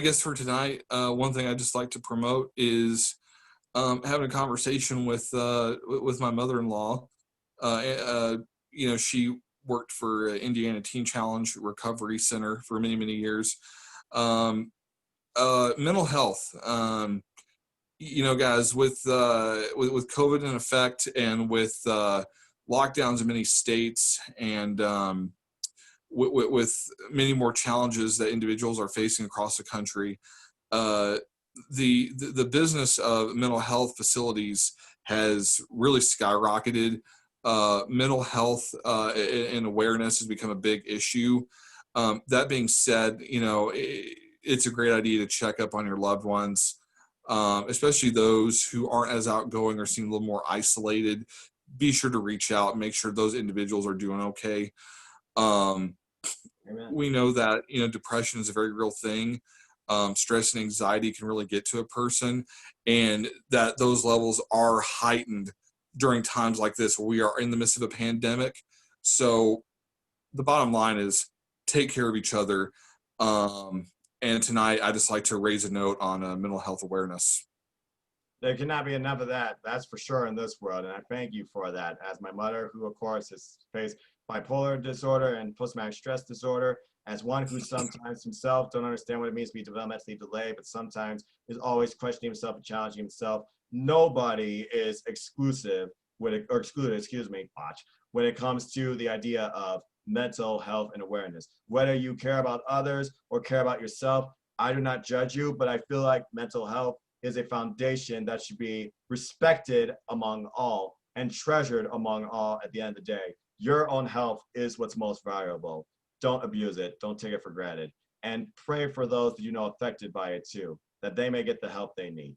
guess for tonight, one thing I just like to promote is having a conversation with my mother-in-law. She worked for Indiana Teen Challenge Recovery Center for many, many years. Mental health, guys, with COVID in effect and with lockdowns in many states and with many more challenges that individuals are facing across the country, the business of mental health facilities has really skyrocketed. Mental health and awareness has become a big issue. That being said, it's a great idea to check up on your loved ones, especially those who aren't as outgoing or seem a little more isolated. Be sure to reach out and make sure those individuals are doing okay. We know that, depression is a very real thing. Stress and anxiety can really get to a person, and that those levels are heightened during times like this where we are in the midst of a pandemic. So the bottom line is take care of each other. And tonight I just like to raise a note on mental health awareness. There cannot be enough of that. That's for sure in this world. And I thank you for that. As my mother, who of course has faced bipolar disorder and post-traumatic stress disorder, as one who sometimes himself don't understand what it means to be developmentally delayed, but sometimes is always questioning himself and challenging himself. Nobody is excluded, when it comes to the idea of mental health and awareness. Whether you care about others or care about yourself, I do not judge you, but I feel like mental health is a foundation that should be respected among all and treasured among all at the end of the day. Your own health is what's most valuable. Don't abuse it. Don't take it for granted. And pray for those that you know affected by it too, that they may get the help they need.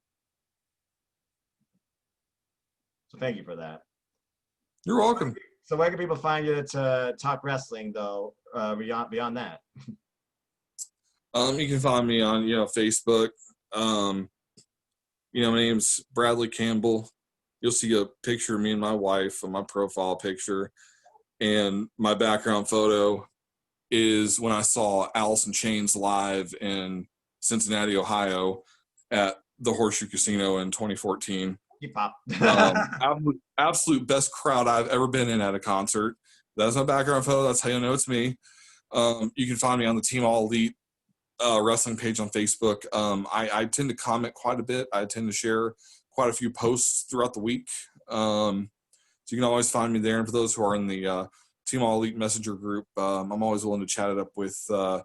So thank you for that. You're welcome. So where can people find you to talk wrestling, though, beyond that? You can find me on, Facebook. My name's Bradley Campbell. You'll see a picture of me and my wife on my profile picture. And my background photo is when I saw Alice in Chains live in Cincinnati, Ohio at the Horseshoe Casino in 2014. Keep up. Absolute best crowd I've ever been in at a concert. That's my background photo. That's how you know it's me. You can find me on the Team All Elite wrestling page on Facebook. I tend to comment quite a bit. I tend to share quite a few posts throughout the week. So you can always find me there. And for those who are in the Team All Elite Messenger group, I'm always willing to chat it up with the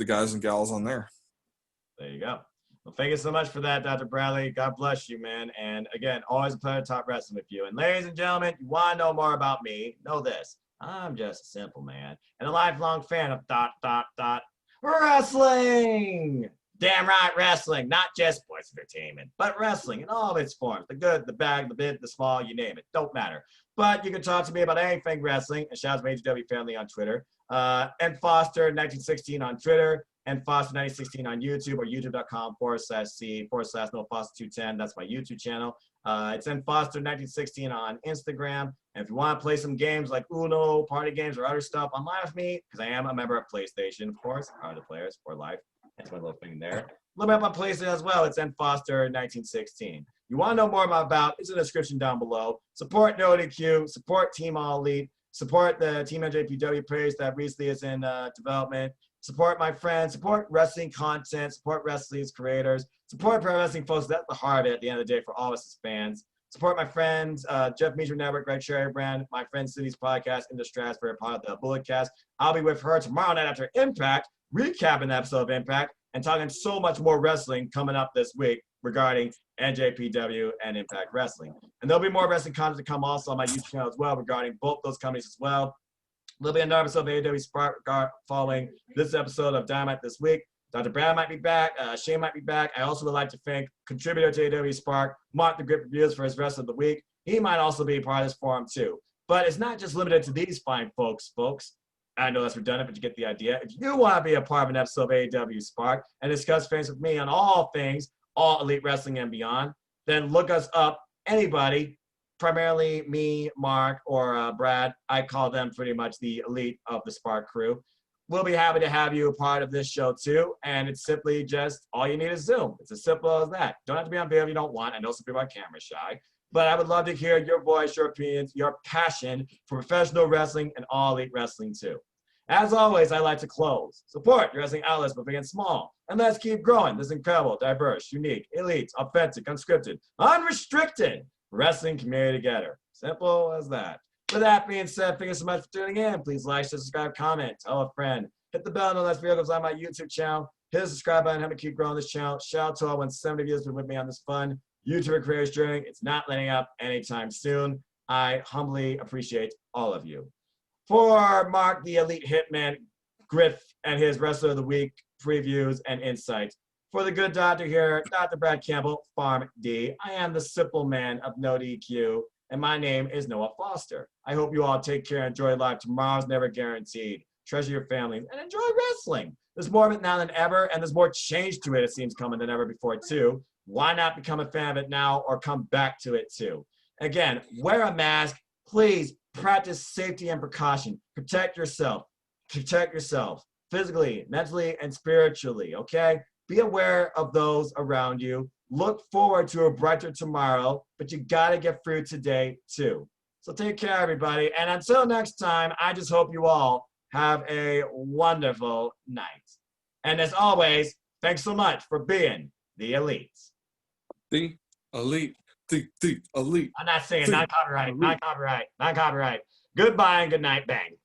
guys and gals on there. There you go. Well, thank you so much for that, Dr. Bradley. God bless you, man. And again, always a pleasure to talk wrestling with you. And ladies and gentlemen, you want to know more about me, know this. I'm just a simple man and a lifelong fan of ... wrestling. Damn right, wrestling. Not just sports entertainment, but wrestling in all of its forms. The good, the bad, the big, the small, you name it. Don't matter. But you can talk to me about anything wrestling. And shout out to my AEW family on Twitter. And Foster1916 on Twitter. And Foster1916 on YouTube or youtube.com/C/NoFoster210. That's my YouTube channel. It's in Foster1916 on Instagram. And if you want to play some games like Uno, party games, or other stuff online with me, because I am a member of PlayStation, of course, part of the players for life. That's my little thing there. Look me up on PlayStation as well. It's in Foster1916. You want to know more about it's in the description down below. Support NoDQ, support Team All Elite, support the Team NJPW page that recently is in development. Support my friends, support wrestling content, support wrestling's creators, support pro wrestling folks. That's the heart of it at the end of the day for all of us as fans. Support my friends, Jeff Meacham Network, Greg Sherry Brand, my friend Cindy's podcast, In the Stratosphere, part of the Bulletcast. I'll be with her tomorrow night after Impact, recapping the episode of Impact, and talking so much more wrestling coming up this week regarding NJPW and Impact Wrestling. And there'll be more wrestling content to come also on my YouTube channel as well regarding both those companies as well. There'll be another episode of AEWSPARK following this episode of Dynamite this week. Dr. Brad might be back. Shane might be back. I also would like to thank contributor to AEWSPARK, Mark the Grip Reviews, for his rest of the week. He might also be part of this forum too. But it's not just limited to these fine folks. I know that's redundant, but you get the idea. If you want to be a part of an episode of AEWSPARK and discuss things with me on all things, all elite wrestling and beyond, then look us up. Anybody, primarily me, Mark, or Brad. I call them pretty much the elite of the Spark crew. We'll be happy to have you a part of this show too. And it's simply just all you need is Zoom. It's as simple as that. Don't have to be on video if you don't want. I know some people are camera shy, but I would love to hear your voice, your opinions, your passion for professional wrestling and all elite wrestling too. As always, I like to close. Support your wrestling outlets, but big and small. And let's keep growing this incredible, diverse, unique, elite, authentic, unscripted, unrestricted wrestling community together. Simple as that. With that being said, thank you so much for tuning in. Please like, subscribe, comment, tell a friend. Hit the bell, no less videos on my YouTube channel. Hit the subscribe button, help me keep growing this channel. Shout out to all 170 of you who's been with me on this fun YouTuber creators journey. It's not letting up anytime soon. I humbly appreciate all of you. For Mark, the Elite Hitman, Griff, and his Wrestler of the Week previews and insights. For the good doctor here, Dr. Brad Campbell, Farm D. I am the simple man of NoDQ, and my name is Noah Foster. I hope you all take care and enjoy life. Tomorrow's never guaranteed. Treasure your families and enjoy wrestling. There's more of it now than ever, and there's more change to it, it seems, coming than ever before, too. Why not become a fan of it now or come back to it, too? Again, wear a mask. Please practice safety and precaution. Protect yourself. Protect yourself physically, mentally, and spiritually, okay? Be aware of those around you. Look forward to a brighter tomorrow, but you got to get through today, too. So take care, everybody. And until next time, I just hope you all have a wonderful night. And as always, thanks so much for being the elite. The elite. The elite. I'm not saying non-copyright, non-copyright, non-copyright. Goodbye and good night, bang.